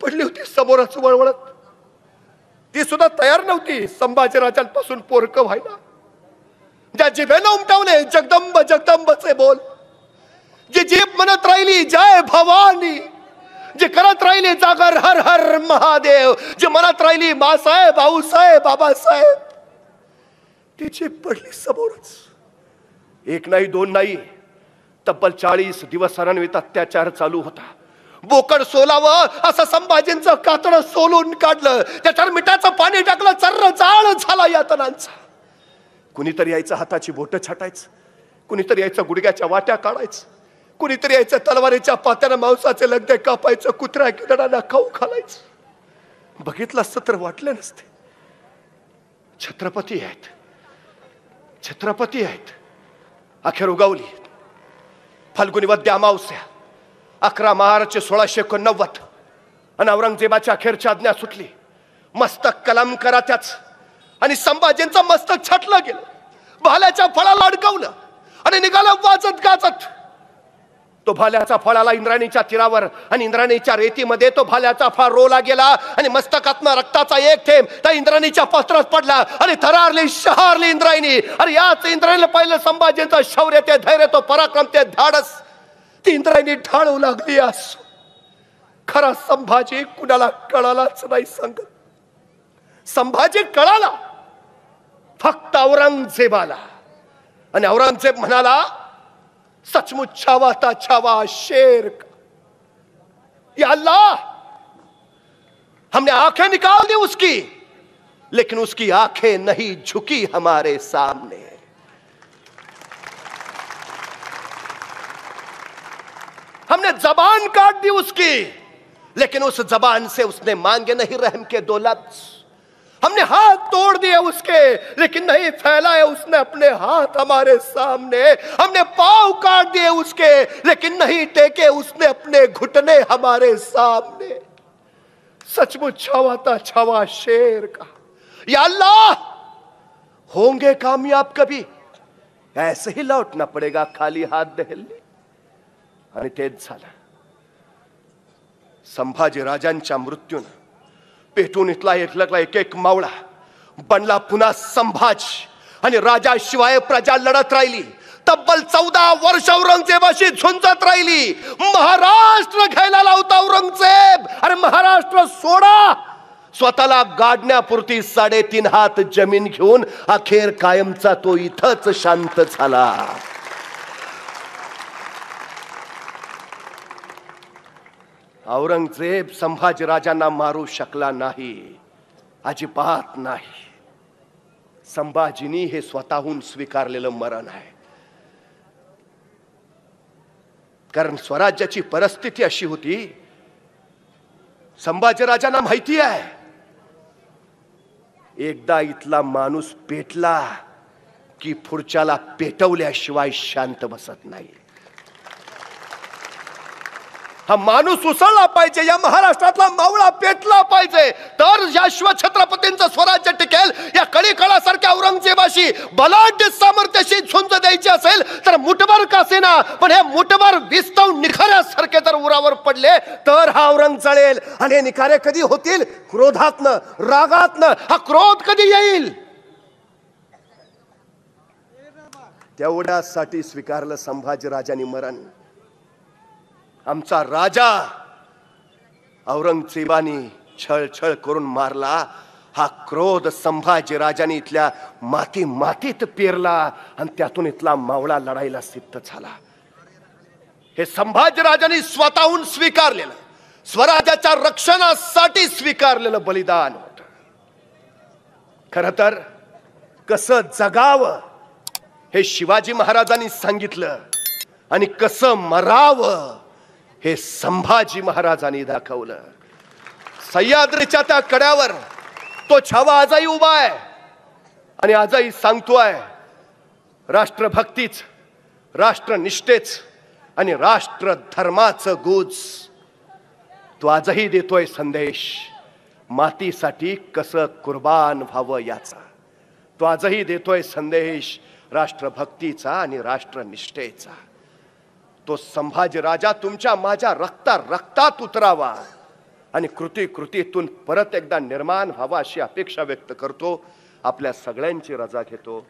पडली होती समोरच वळवळत। ती सुद्धा तयार नव्हती संभाजीराजांपासून पोरकं व्हायला। ज्या जिभेनं उमटवले जगदंब जगदंबचे बोल, जी जीभ म्हणत राहिली जय भवानी, जे करत राहिले जागर हर हर महादेव, जे म्हणत राहिली मासाहेब भाऊसाहेब बाबासाहेब, तिची पडली समोरच। एक नाही दोन नाही, तब्बल 40 दिवस हननवित अत्याचार चालू होता। बोकड सोलावं असं संभाजींचं कातडं सोलून काढलं, त्याच्यावर मिठाचं पाणी टाकलं, चर्र जाळ झाला यातनांचा। कुणीतरी यायचं हाताची बोटं छाटायचं, कुणीतरी यायचं गुडघ्याच्या वाट्या काढायचं, कुणीतरी यायचं तलवारीच्या पात्यानं मांसाचे लगदे कापायचं, कुत्र्या किडांना खाऊ घालायचं। बघितलं असतं तर वाटले नसते। छत्रपती आहेत, छत्रपती आहेत। अखेर उगवली फाल्गुनी वद्य अमावस्या, 11 मार्च 1689, आणि औरंगजेबाच्या अखेरची आज्ञा सुटली। मस्तक कलम करा त्याच, आणि संभाजींचं मस्तक छाटलं गेलं, भाल्याच्या फळाला अडकवलं आणि निघालं वाजत गाजत। तो भाल्याचा फळाला इंद्राणीच्या तीरावर आणि इंद्राणीच्या रेतीमध्ये तो भाल्याचा फार रोला गेला, आणि मस्तकातनं रक्ताचा एक थेंब त्या इंद्राणीच्या पत्रात पडला, आणि थरारली शहारली इंद्रायणी। अरे याच इंद्रायणीला पाहिलं संभाजींचं शौर्य, ते धैर्य, तो पराक्रम, ते धाडस, ती इंद्रायणी ढाळू लागली असो। खरा संभाजी कुणाला कळालाच नाही सांगत, संभाजी कळाला फक्त औरंगजेबाला। आणि औरंगजेब म्हणाला, सचमुच छावा था छावा शेर का, या अल्लाह, हमने आंखें निकाल दी उसकी, लेकिन उसकी आंखें नहीं झुकी हमारे सामने। हमने जबान काट दी उसकी, लेकिन उस जबान से उसने मांगे नहीं रहम के 2 लफ्ज। हमने हाथ तोड़ दिए उसके, लेकिन नहीं फैलाए उसने अपने हाथ हमारे सामने। हमने पांव काट दिए उसके, लेकिन नहीं टेके उसने अपने घुटने हमारे सामने। सचमुच छावा था छावा शेर का, या अल्लाह, होंगे कामयाब कभी, ऐसे ही लौटना पड़ेगा खाली हाथ दहलने। आणि तेच झालं। संभाजी राजांच्या मृत्यूने पेटून इथला एकलकला एक एक मावळा बनला पुन्हा संभाजी, आणि राजाशिवाय प्रजा लढत राहिली। तब्बल 14 वर्ष औरंगजेबाशी झुंजत राहिली। महाराष्ट्र घ्यायला लावता औरंगजेब, अरे महाराष्ट्र सोडा, स्वतःला गाडण्यापुरती 3.5 हात जमीन घेऊन अखेर कायमचा तो इथंच शांत झाला। औरंगजेब संभाजी राजांना मारू शकला नाही, अजिबात नाही। संभाजीनी हे स्वतःहून स्वीकारलेलं मरण आहे, कारण स्वराज्याची परिस्थिती अशी होती। संभाजी राजांना माहिती आहे एकदा इथला माणूस पेटला की पुढच्याला पेटवल्याशिवाय शांत बसत नाही. हा माणूस उसळला पाहिजे, या महाराष्ट्रातला मावळा पेटला पाहिजे, तर या शिवछत्रपतींचं स्वराज्य टिकेल. या कळीकाळासारख्या औरंगजेबाशी बलाढ्य सामर्थ्याशी झुंज द्यायची असेल तर मुठभर कासेना, पण हे मुठभर विस्तव निखाऱ्यासारखे जर उरावर पडले तर हा औरंग जळेल. आणि हे निखारे कधी होतील? क्रोधातनं, रागातनं. हा क्रोध कधी येईल? तेवढ्यासाठी स्वीकारलं संभाजीराजांनी मरण. आमचा राजा औरंगजेबानी छळ छळ करून मारला. हा क्रोध संभाजीराजांनी इथल्या मातीत पेरला आणि त्यातून इथला मावळा लढाईला सिद्ध झाला. हे संभाजीराजांनी स्वतःहून स्वीकारलेलं, स्वराज्याच्या रक्षणासाठी स्वीकारलेलं बलिदान होत. खर तर कसं जगावं हे शिवाजी महाराजांनी सांगितलं आणि कसं मरावं हे संभाजी महाराजांनी दाखवलं. सह्याद्रीच्या त्या कड्यावर तो छावा आजही उभा आहे आणि आजही सांगतोय राष्ट्रभक्तीच, राष्ट्रनिष्ठेच आणि राष्ट्र धर्माचं गुज. तो आजही देतोय संदेश मातीसाठी कसं कुर्बान व्हावं याचा. तो आजही देतोय संदेश राष्ट्रभक्तीचा आणि राष्ट्रनिष्ठेचा. तो संभाजी राजा तुमच्या माझ्या रक्तात उतरावा आणि कृतीतून परत एकदा निर्माण व्हावा अशी अपेक्षा व्यक्त करतो. आपल्या सगळ्यांची रजा घेतो.